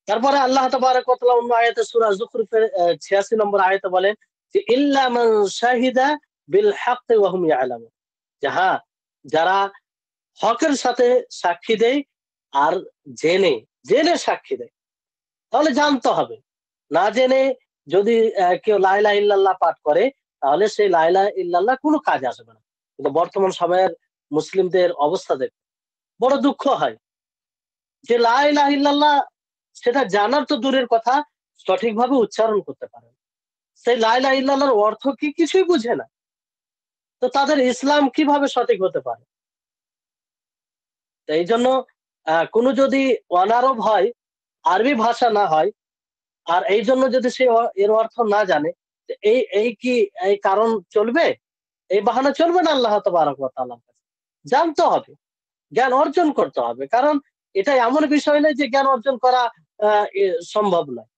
তারপরে আল্লাহ তাবারক ওয়া তাআলা অন্য আয়াতে সূরা যুখরুফের ৮৬ নম্বর আয়াতে বলেন যে ইল্লা মান শাহিদা বিল হাক্কি ওয়া হুম ইয়ালামুন, যে হ্যাঁ, যারা হকের সাথে সাক্ষী দেয় আর জেনে জেনে সাক্ষী দেয়, তাহলে জানতে হবে। না জেনে যদি কেউ লা ইলাহা ইল্লাল্লাহ পাঠ করে, তাহলে সেই লা ইলাহা ইল্লাল্লাহ কোনো কাজে আসবে না। কিন্তু বর্তমান সময়ের মুসলিমদের অবস্থা দেখে বড় দুঃখ হয় যে লা ইলাহা ইল্লাল্লাহ সেটা জানার তো দূরের কথা, সঠিকভাবে উচ্চারণ করতে পারে না। সেই লা ইলাহা ইল্লাল্লাহর অর্থ কি কিছুই বুঝে না। তো তাদের ইসলাম কিভাবে সঠিক হতে পারে? তো এই জন্য কোনো যদি অনারব হয়, আরবি ভাষা না হয়, আর এই জন্য যদি সে এর অর্থ না জানে, তো এই এই কি এই কারণ চলবে? এই বাহানা চলবে না আল্লাহ তাবারক ওয়া তাআলার কাছে। জানতে হবে, জ্ঞান অর্জন করতে হবে। কারণ এটা এমন বিষয় নয় যে জ্ঞান অর্জন করা আ এ সম্ভব নয়।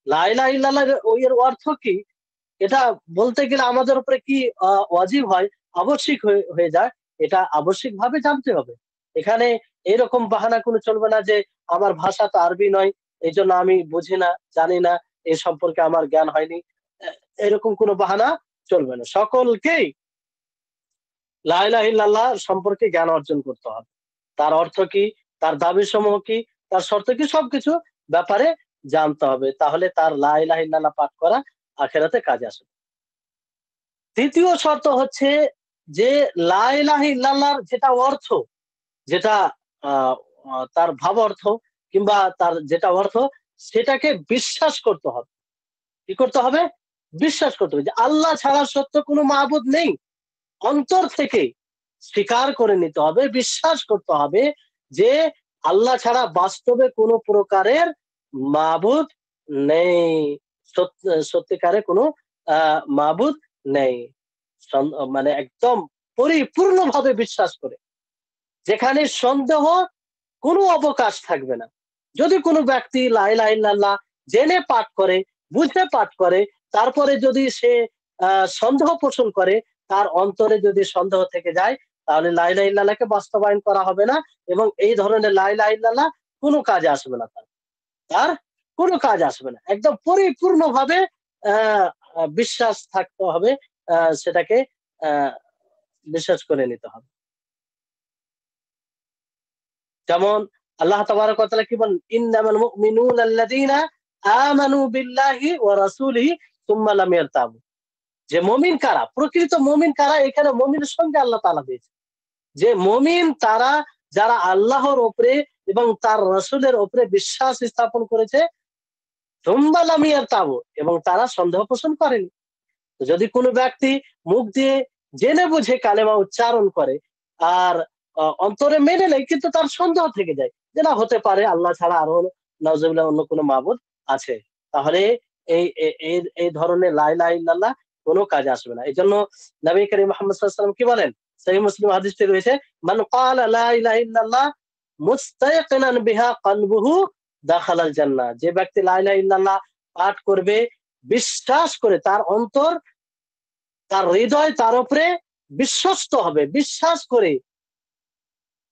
লা ইলাহা ইল্লাল্লাহ এর অর্থ কি? এটা বলতে গেলে আমাদের উপরে কি ওয়াজিব হয়, আবশ্যিক হয়ে যায়, এটা আবশ্যিকভাবে জানতে হবে। এখানে এরকম বাহানা কোনো চলবে না যে আমার ভাষা তো আরবি নয়, এজন্য আমি বুঝি না, জানি না, এ সম্পর্কে আমার জ্ঞান হয়নি। এ এরকম কোনো বাহানা চলবে না। সকলকেই লা ইলাহা ইল্লাল্লাহ সম্পর্কে জ্ঞান অর্জন করতে হবে। তার অর্থ কি, তার দাবিসমূহ কি, তার শর্ত কি, সবকিছু ব্যাপারে জানতে হবে। তাহলে তার লা ইলাহা ইল্লাল্লাহ পাঠ করা আখিরাতে কাজে আসবে। ৩য় শর্ত হচ্ছে যে লা ইলাহা ইল্লাল্লাহর যেটা অর্থ, যেটা আ আ তার ভাব অর্থ, কিংবা তার যেটা অর্থ, সেটাকে বিশ্বাস করতে হবে। কি করতে হবে? বিশ্বাস করতে হবে যে আল্লাহ ছাড়া সত্য কোনো মাবুদ নেই। অন্তর থেকে স্বীকার করে নিতে হবে, বিশ্বাস করতে হবে যে আল্লাহ ছাড়া বাস্তবে কোনো প্রকারের মাবুদ নেই। সত্যিকারে কোনো মাবুদ নেই। মানে একদম পরিপূর্ণভাবে বিশ্বাস করে, যেখানে সন্দেহ কোনো অবকাশ থাকবে না। যদি কোনো ব্যক্তি লা ইলাহা ইল্লাল্লাহ জেনে পাঠ করে, বুঝে পাঠ করে, তারপরে যদি সে সন্দেহ পোষণ করে, তার অন্তরে যদি সন্দেহ থেকে যায়, তাহলে লা ইলাহা ইল্লাল্লাহকে বাস্তবায়ন করা হবে না, এবং এই ধরনের লা ইলাহা ইল্লাল্লাহ কোনো কাজে আসবে না, তার তার কোনো কাজ আসবে না। একদম পরিপূর্ণভাবে আহ বিশ্বাস থাকতে হবে, সেটাকে আহ বিশ্বাস করে নিতে হবে। যেমন আল্লাহ তাবারক ওয়া তাআলা কি বলেন, ইন্নামাল মুমিনুনা আল্লাযীনা আমানু বিল্লাহি ওয়া রাসূলিহি সুম্মা লাম ইয়ারতাবু। যে মুমিন কারা, প্রকৃত মুমিন কারা, এখানে মুমিনের সঙ্গে আল্লাহ তাআলা দিয়েছে যে মুমিন তারা যারা আল্লাহর উপরে এবং তার রাসূলের উপরে বিশ্বাস স্থাপন করেছে, সুম্মা লাম ইয়ারতাবু, এবং তারা সন্দেহ পোষণ করেনি। তো যদি কোনো ব্যক্তি মুখ দিয়ে জেনে বুঝে কালেমা উচ্চারণ করে আর অন্তরে মেনে নেয়, কিন্তু তার সন্দেহ থেকে যায় যে না, হতে পারে আল্লাহ ছাড়া আরো নাউজুবিল্লাহ অন্য কোনো মাবুদ আছে, তাহলে এই এই এই- এই ধরনের লা ইলাহা ইল্লাল্লাহ কোনো কাজে আসবে না। এই জন্য নবী করিম মুহাম্মদ সাল্লাল্লাহু আলাইহি ওয়াসাল্লাম কি বলেন, সহিহ মুসলিম হাদিসটি রয়েছে, মান ক্বালা লা ইলাহা ইল্লাল্লাহ মুস্তায়কিনান বিহা কলবুহু দাখালাল জান্নাহ। যে ব্যক্তি লা ইলাহা ইল্লাল্লাহ পাঠ করবে, বিশ্বাস করে, তার অন্তর, তার হৃদয় তার উপরে বিশ্বস্ত হবে, বিশ্বাস করে,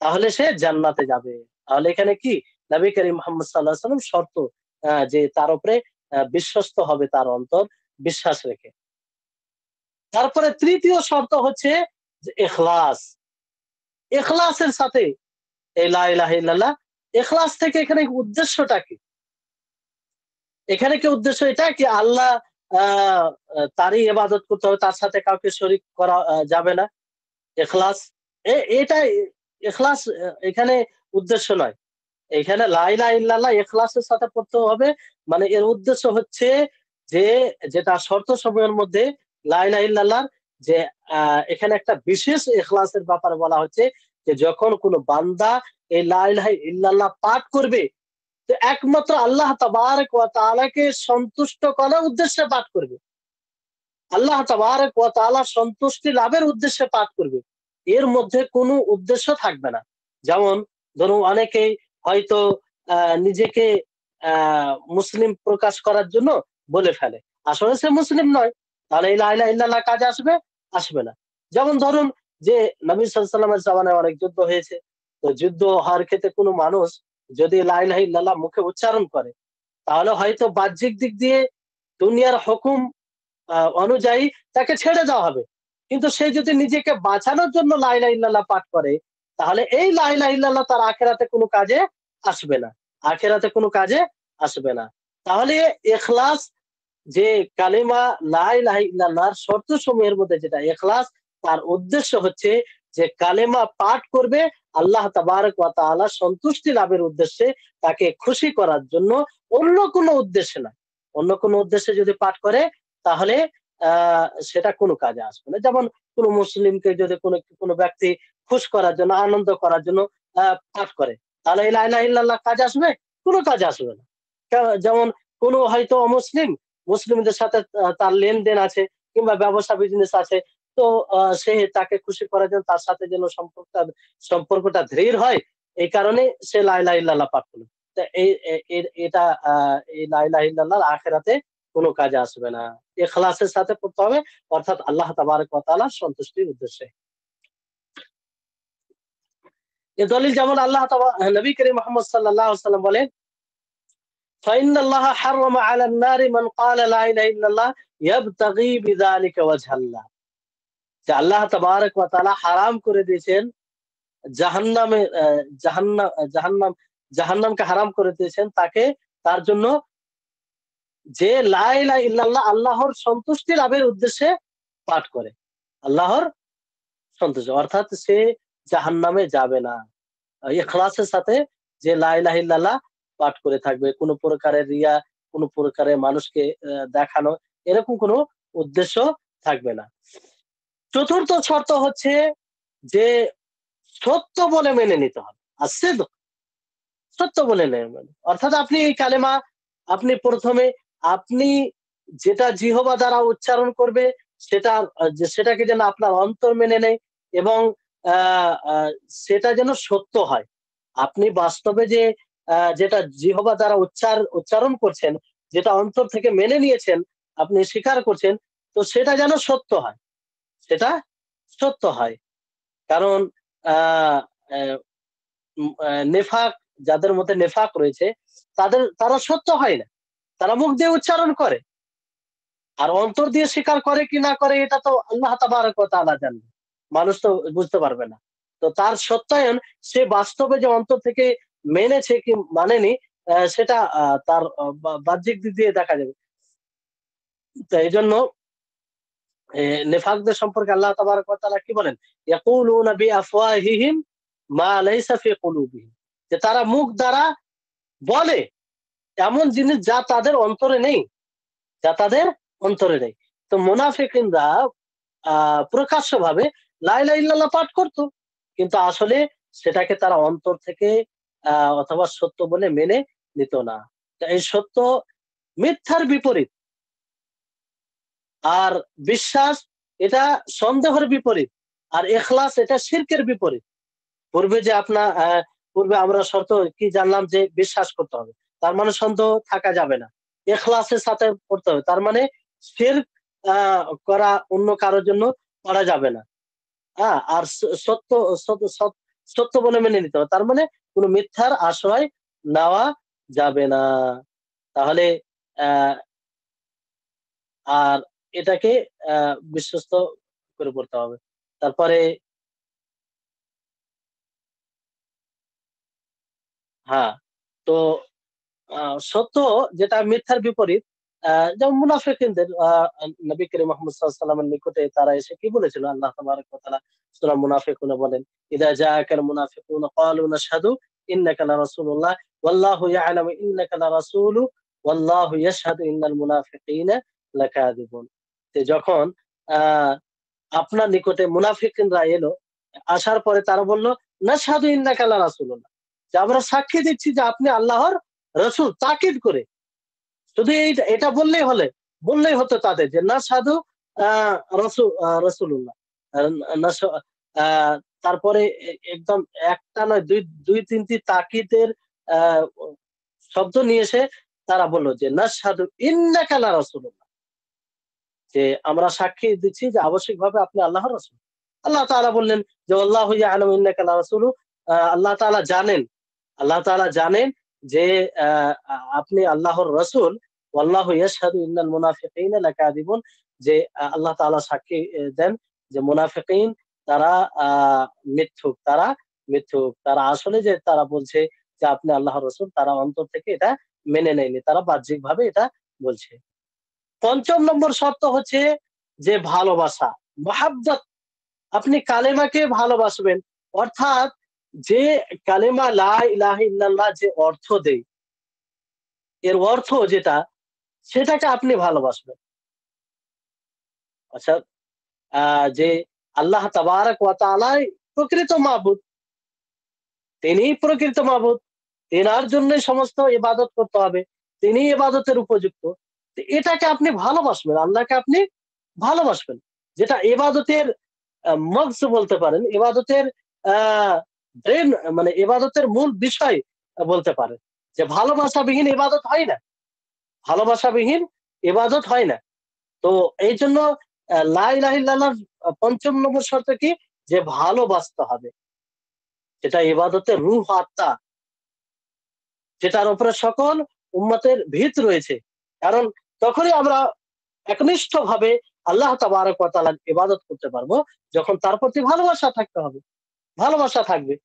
তাহলে সে জান্নাতে যাবে। তাহলে এখানে কি, নবী করিম মুহাম্মদ সাল্লাল্লাহু আলাইহি ওয়াসাল্লাম শর্ত যে তার উপরে বিশ্বস্ত হবে তার অন্তর, বিশ্বাস রেখে। তারপরে তৃতীয় শর্ত হচ্ছে যে ইখলাস। ইখলাসের সাথে এই লা ইলাহা ইল্লাল্লাহ, ইখলাস থেকে এখানে উদ্দেশ্যটা কি? এখানে কি উদ্দেশ্য এটা কি আল্লাহ আহ তারই ইবাদত করতে হবে, তার সাথে কাউকে শরীক করা যাবে না? ইখলাস, এটাই ইখলাস, এখানে উদ্দেশ্য নয়। এখানে লা ইলাহা ইল্লাল্লাহ ইখলাসের সাথে পড়তে হবে। মানে এর উদ্দেশ্য হচ্ছে যে, যেটা শর্ত সমূহের মধ্যে লা ইলাহা ইল্লাল্লাহর, যে এখানে একটা বিশেষ ইখলাসের ব্যাপারে বলা হচ্ছে যে যখন কোনো বান্দা এই লা ইলাহা ইল্লাল্লাহ পাঠ করবে, তো একমাত্র আল্লাহ তাবারক ওয়া তাআলাকে সন্তুষ্ট করার উদ্দেশ্যে পাঠ করবে, আল্লাহ তাবারক ওয়া তাআলার সন্তুষ্টি লাভের উদ্দেশ্যে পাঠ করবে। এর মধ্যে কোনো উদ্দেশ্য থাকবে না। যেমন ধরুন অনেকেই হয়তো নিজেকে মুসলিম প্রকাশ করার জন্য বলে ফেলে, আসলে সে মুসলিম নয়, তাহলে এই লা ইলাহা ইল্লাল্লাহ কাজে আসবে? আসবে না। যেমন ধরুন যে নবী সাল্লাল্লাহু আলাইহি ওয়াসাল্লামের জামানায় অনেক যুদ্ধ হয়েছে। তো যুদ্ধ হওয়ার ক্ষেত্রে কোনো মানুষ যদি লা ইলাহা ইল্লাল্লাহ মুখে উচ্চারণ করে, তাহলে হয়তো বাহ্যিক দিক দিয়ে দুনিয়ার হুকুম অনুযায়ী তাকে ছেড়ে দেওয়া হবে। কিন্তু সে যদি নিজেকে বাঁচানোর জন্য লা ইলাহা ইল্লাল্লাহ পাঠ করে, তাহলে এই লা ইলাহা ইল্লাল্লাহ তার আখিরাতে কোনো কাজে আসবে না। আখিরাতে কোনো কাজে আসবে না। তাহলে ইখলাস, যে কালিমা লা ইলাহা ইল্লাল্লাহর শর্তসমূহের মধ্যে যেটা ইখলাস, তার উদ্দেশ্য হচ্ছে যে কালেমা পাঠ করবে আল্লাহ তাবারক ওয়া তাআলা সন্তুষ্টি লাভের উদ্দেশ্যে, তাকে খুশি করার জন্য, অন্য কোনো উদ্দেশ্যে না। অন্য কোনো উদ্দেশ্যে যদি পাঠ করে, তাহলে সেটা কোনো কাজে আসবে না। যেমন কোনো মুসলিমকে যদি কোনো ব্যক্তি খুশ করার জন্য, আনন্দ করার জন্য পাঠ করে, তাহলে এই লা ইলাহা ইল্লাল্লাহ কাজে আসবে? কোনো কাজে আসবে না। যেমন কোনো হয়তো অমুসলিম, মুসলিমদের সাথে তার লেনদেন আছে কিংবা ব্যবসা বিজনেস আছে, তো সে তাকে খুশি করার জন্য, তার সাথে যেন সম্পর্কটা দৃঢ় হয়, এই কারণে সে লা ইলাহা ইল্লাল্লাহ পাঠ করলো। তা এটা এই লা ইলাহা ইল্লাল্লাহ আখিরাতে কোনো কাজে আসবে না। ইখলাসের সাথে পড়তে হবে, অর্থাৎ আল্লাহ তাবারক ওয়া তাআলার সন্তুষ্টির উদ্দেশ্যে। এ দলিল যেমন নবী করিম মুহাম্মদ সাল্লাল্লাহু আলাইহি ওয়াসাল্লাম বলেন, فإن الله حرم على النار من قال لا إله إلا الله يبتغي بذلك وجه الله। যে আল্লাহ তাবারক ওয়া তাআলা হারাম করে দিয়েছেন জাহান্নামে, জাহান্নাম, জাহান্নামকে হারাম করে দিয়েছেন তাকে, তার জন্য যে লা ইলাহা ইল্লাল্লাহ আল্লাহর সন্তুষ্টি লাভের উদ্দেশ্যে পাঠ করে। আল্লাহর সন্তুষ্টি, অর্থাৎ সে জাহান্নামে যাবে না। ইখলাসের সাথে যে লা ইলাহা ইল্লাল্লাহ পাঠ করে থাকবে, কোনো প্রকারের রিয়া, কোনো প্রকারের মানুষকে দেখানো, এরকম কোনো উদ্দেশ্য থাকবে না। চতুর্থ শর্ত হচ্ছে যে সত্য বলে মেনে নিতে হবে। আর সত্য বলে নেবেন, অর্থাৎ আপনি এই কালেমা, আপনি প্রথমে আপনি যেটা জিহবা দ্বারা উচ্চারণ করবে, সেটা সেটাকে যেন আপনার অন্তর মেনে নেয়, এবং আহ আহ, সেটা যেন সত্য হয়। আপনি বাস্তবে যে যেটা জিহবা দ্বারা উচ্চারণ করছেন, যেটা অন্তর থেকে মেনে নিয়েছেন, আপনি স্বীকার করছেন, তো সেটা যেন সত্য হয়, সেটা সত্য হয়। কারণ আহ আহ, নেফাক, যাদের মধ্যে নেফাক রয়েছে তারা সত্য হয় না, তারা মুখ দিয়ে উচ্চারণ করে, আর অন্তর দিয়ে স্বীকার করে কি না করে এটা তো আল্লাহ তাবারক ওয়া তাআলা জানেন, মানুষ তো বুঝতে পারবে না। তো তার সত্যায়ন সে বাস্তবে যে অন্তর থেকে মেনেছে কি মানেনি, সেটা তার বাহ্যিক দিক দিয়ে দেখা যাবে। তো এই জন্য নেফাকদের সম্পর্কে আল্লাহ তাবারক ওয়া তাআলা কি বলেন, ইয়াকুলুনা বিআফওয়াহিহিম মা লাইসা ফি কুলুবিহিম, যে তারা মুখ দ্বারা বলে এমন জিনিস যা তাদের অন্তরে নেই, যা তাদের অন্তরে নেই। তো মুনাফিকিনরা প্রকাশ্যভাবে লা ইলাহা ইল্লাল্লাহ পাঠ করতো, কিন্তু আসলে সেটাকে তারা অন্তর থেকে অথবা সত্য বলে মেনে নিত না। তো এই সত্য মিথ্যার বিপরীত, আর বিশ্বাস এটা সন্দেহের বিপরীত, আর ইখলাস এটা শিরকের বিপরীত। পূর্বে যে পূর্বে আমরা শর্ত কি জানলাম, যে বিশ্বাস করতে হবে, তার মানে সন্দেহ থাকা যাবে না। ইখলাসের সাথে করতে হবে, তার মানে শিরক করা অন্য কারোর জন্য করা যাবে না। হ্যাঁ, আর সত্য সত্য সত্য সত্য বলে মেনে নিতে হবে, তার মানে কোনো মিথ্যার আশ্রয় নেওয়া যাবে না। তাহলে আহ আর এটাকে বিশ্বস্ত করে পড়তে হবে। তারপরে হ্যাঁ, তো সত্য যেটা মিথ্যার বিপরীত, যেমন মুনাফিকিনদের নবী করিম মুহাম্মদ সাল্লাল্লাহু আলাইহি ওয়াসাল্লামের নিকটে তারা এসে কি বলেছিল, আল্লাহ তাবারক ওয়া তাআলা সূরা মুনাফিকুনে বলেন, ইযা জাআকাল মুনাফিকুনা ক্বালু নাশহাদু ইন্নাকা লারাসূলুল্লাহ ওয়াল্লাহু ইয়া'লামু ইন্নাকা লারাসূলু ওয়াল্লাহু ইয়াশহাদু ইন্নাল মুনাফিকিনা লাকাযিবুন। যে যখন আহ আপনার নিকটে মুনাফিকিনরা এলো, আসার পরে তারা বলল, নাশহাদু ইন্নাকা লারাসূলুল্লাহ, যে আমরা সাক্ষী দিচ্ছি যে আপনি আল্লাহর রসুল, তাকিদ করে। শুধু এটা বললেই হতো তাদের, যে না সাধু রসুল্লাহ, তারপরে একদম একটা নয়, দুই দুই তিনটি তাকিদের আহ শব্দ নিয়ে এসে তারা বললো যে না সাধু ইন্নাকা লা রাসূলুল্লাহ, যে আমরা সাক্ষী দিচ্ছি যে আবশ্যিকভাবে আপনি আল্লাহর রসুল। আল্লাহ তাআলা বললেন যে আল্লাহু ইয়ালামু ইন্নাকা লা রাসূলু, আল্লাহ তাআলা জানেন, আল্লাহ তাআলা জানেন যে আপনি আল্লাহর রসুল। ওয়াল্লাহু ইয়াশহাদু ইন্নাল মুনাফিকিনা লাকাযিবুন, যে আল্লাহ তাআলা সাক্ষী দেন যে মুনাফিকিন তারা আহ মিথ্যুক, তারা আসলে যে তারা বলছে যে আপনি আল্লাহর রসুল, তারা অন্তর থেকে এটা মেনে নেয়নি, তারা বাহ্যিকভাবে এটা বলছে। পঞ্চম নম্বর শর্ত হচ্ছে যে ভালোবাসা, মহাব্বত। আপনি কালেমাকে ভালোবাসবেন, অর্থাৎ যে কালেমা লা ইলাহা ইল্লাল্লাহ যে অর্থ দেয়, এর অর্থ যেটা, সেটাকে আপনি ভালোবাসবেন। আচ্ছা, যে আল্লাহ তাবারক ওয়া তাআলাই প্রকৃত মাবুদ, তিনি প্রকৃত মাবুদ, তেনার জন্যই সমস্ত ইবাদত করতে হবে, তিনি ইবাদতের উপযুক্ত। তো এটাকে আপনি ভালোবাসবেন, আল্লাহকে আপনি ভালোবাসবেন, যেটা ইবাদতের মগজ বলতে পারেন, ইবাদতের আহ ব্রেন, মানে ইবাদতের মূল বিষয় বলতে পারেন। যে ভালোবাসাবিহীন ইবাদত হয় না, ভালোবাসাবিহীন ইবাদত হয় না। তো এই জন্য লা ইলাহা ইল্লাল্লাহর পঞ্চম নম্বর শর্ত কি, যে ভালোবাসতে হবে, যেটা ইবাদতের রূহ আত্মা, যেটার উপরে সকল উম্মতের ভিত রয়েছে। কারণ তখনই আমরা একনিষ্ঠ ভাবে আল্লাহ তাবারক ওয়া তাআলার ইবাদত করতে পারবো, যখন তার প্রতি ভালোবাসা থাকতে হবে, ভালোবাসা থাকবে।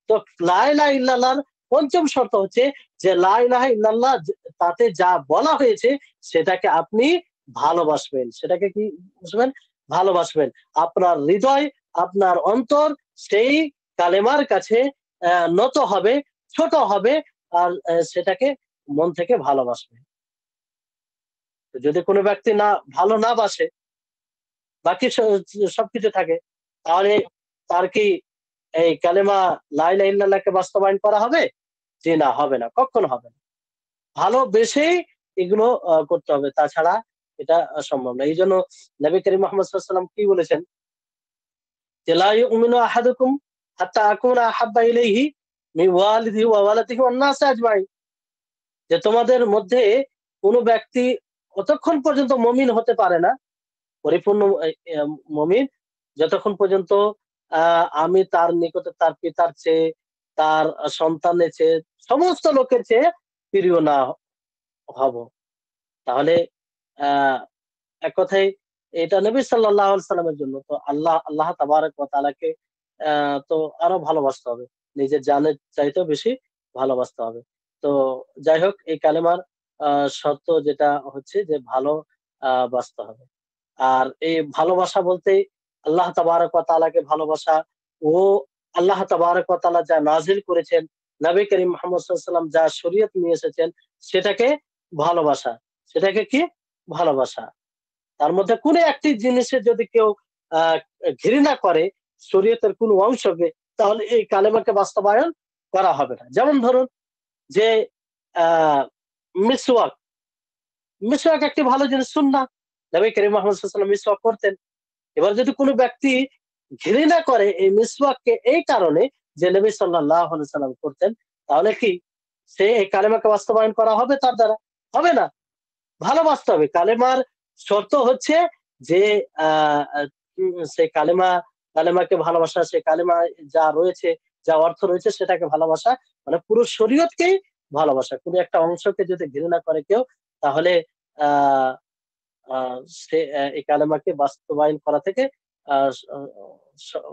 তো লা ইলাহা ইল্লাল্লাহর পঞ্চম শর্ত হচ্ছে যে লা ইলাহা ইল্লাল্লাহ তাতে যা বলা হয়েছে সেটাকে আপনি ভালোবাসবেন, সেটাকে কি বুঝবেন, ভালোবাসবেন। আপনার হৃদয়, আপনার অন্তর সেই কালেমার কাছে নত হবে, ছোট হবে, আর সেটাকে মন থেকে ভালোবাসবে। যদি কোনো ব্যক্তি ভালো না বাসে, বাকি সবকিছু থাকে, তাহলে তার কি এই কালেমা লা ইলাহা ইল্লাল্লাহকে বাস্তবায়ন করা হবে? জি না, হবে না, কখনো হবে না। ভালোবেসেই এগুলো করতে হবে, তাছাড়া এটা সম্ভব না। এই জন্য নবী করিম মুহাম্মদ সাল্লাল্লাহু আলাইহি ওয়াসাল্লাম কি বলেছেন, যে লা ইউমিনু আহাদুকুম হাত্তা আকুনা আহাব্বা ইলাইহি মিন ওয়ালিদিহি ওয়া ওয়ালাদিহি ওয়ান নাস আজমাইন, যে তোমাদের মধ্যে কোনো ব্যক্তি অতক্ষণ পর্যন্ত মুমিন হতে পারে না, পরিপূর্ণ মুমিন, যতক্ষণ পর্যন্ত আমি তার নিকটে তার পিতার চেয়ে, তার সন্তানের চেয়ে, সমস্ত লোকের চেয়ে প্রিয় না হব। তাহলে আহ এক কথায় এটা নবী সাল্লাল্লাহু আলাইহি সাল্লামের জন্য। তো আল্লাহ তাবারক ওয়া তাআলাকে তো আরো ভালোবাসতে হবে, নিজের জানের চাইতেও বেশি ভালোবাসতে হবে। তো যাই হোক, এই কালেমার শর্ত যেটা হচ্ছে যে ভালো বাসতে হবে। আর এই ভালোবাসা বলতে আল্লাহ তাবারক ওয়া তাআলাকে ভালোবাসা, ও আল্লাহ তাবারক ওয়া তাআলা যা নাজিল করেছেন, নবী করিম মুহাম্মদ সাল্লাল্লাহু আলাইহি ওয়াসাল্লাম যা শরীয়ত নিয়ে এসেছেন, সেটাকে ভালোবাসা। সেটাকে কি? ভালোবাসা। তার মধ্যে কোনো একটি জিনিসের যদি কেউ আহ ঘৃণা করে, শরীয়তের কোনো অংশকে, তাহলে এই কালেমাকে বাস্তবায়ন করা হবে না। যেমন ধরুন যে আহ মিসওয়াক। মিসওয়াক একটি ভালো জিনিস, সুন্নাহ। নবী করিম মুহাম্মদ সাল্লাল্লাহু আলাইহি ওয়াসাল্লাম মিসওয়াক করতেন। এবার যদি কোনো ব্যক্তি ঘৃণা করে এই মিসওয়াককে এই কারণে যে নবী সাল্লাল্লাহু আলাইহি ওয়াসাল্লাম করতেন, তাহলে কি সে এই কালেমাকে বাস্তবায়ন করা হবে তার দ্বারা? হবে না। ভালোবাসতে হবে। কালেমার শর্ত হচ্ছে যে সেই কালেমাকে ভালোবাসা, সে কালেমা যা রয়েছে, যা অর্থ রয়েছে সেটাকে ভালোবাসা, মানে পুরো শরীয়তকেই ভালোবাসা। কোনো একটা অংশকে যদি ঘৃণা করে কেউ, তাহলে আহ আহ সে এই কালেমাকে বাস্তবায়ন করা থেকে আহ স- স-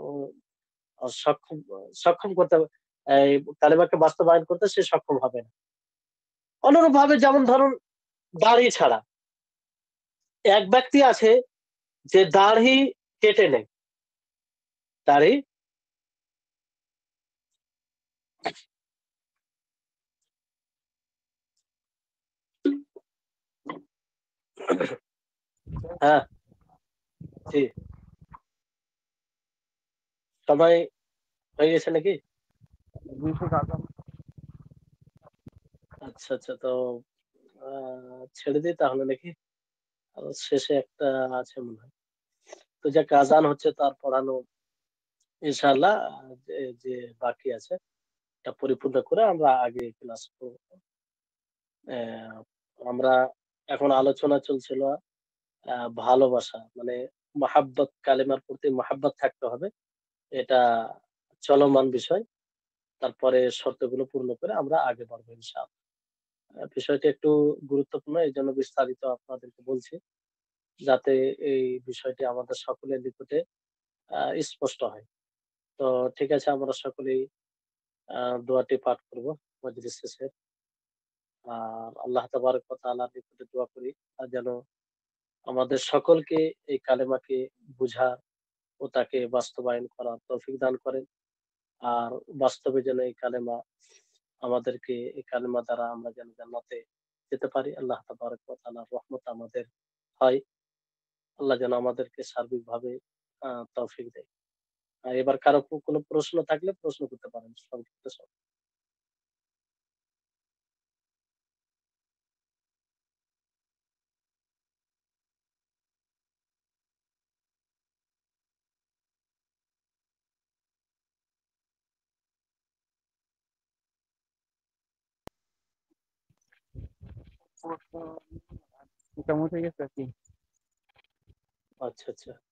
সক্ষম সক্ষম করতে, এই কালেমাকে বাস্তবায়ন করতে সে সক্ষম হবে না। অনুরূপ ভাবে যেমন ধরুন দাড়ি ছাড়া, এক ব্যক্তি আছে যে দাড়ি কেটে নেয়, দাড়ি হ্যাঁ, জি, সবাই হয়ে গেছে নাকি? আচ্ছা আচ্ছা, তো ছেড়ে দিই তাহলে নাকি? আর শেষে একটা আছে মনে হয়। তো যাক, আজান হচ্ছে, তার পড়ানো ইনশাআল্লাহ। যে যে বাকি আছে এটা পরিপূর্ণ করে আমরা আগে ক্লাস করব। আহ, আমরা এখন আলোচনা চলছিল ভালোবাসা, মানে মহাব্বত, কালেমার প্রতি মহাব্বত থাকতে হবে, এটা চলমান বিষয়। তারপরে শর্তগুলো পূর্ণ করে আমরা আগে বাড়বো ইনশাআল্লাহ। বিষয়টি একটু গুরুত্বপূর্ণ, এই জন্য বিস্তারিত আপনাদেরকে বলছি, যাতে এই বিষয়টি আমাদের সকলের নিকটে স্পষ্ট হয়। তো ঠিক আছে, আমরা সকলেই দোয়াটি পাঠ করব মজলিস শেষে। আর আল্লাহ তাবারক ওয়া তাআলার নিকটে দোয়া করি যেন আমাদের সকলকে এই কালেমাকে বুঝা ও তাকে বাস্তবায়ন করার তৌফিক দান করেন। আর বাস্তবে যেন এই কালেমা আমাদেরকে, এই কালেমা দ্বারা আমরা যেন জান্নাতে যেতে পারি। আল্লাহ তাবারক ওয়া তাআলার রহমত আমাদের হয়। আল্লাহ যেন আমাদেরকে সার্বিকভাবে তৌফিক দেয়। আর এবার কারো কোনো প্রশ্ন থাকলে প্রশ্ন করতে পারেন সংক্ষিপ্ত সময়। মোটামুটি হয়ে গেছে আর কি। আচ্ছা আচ্ছা।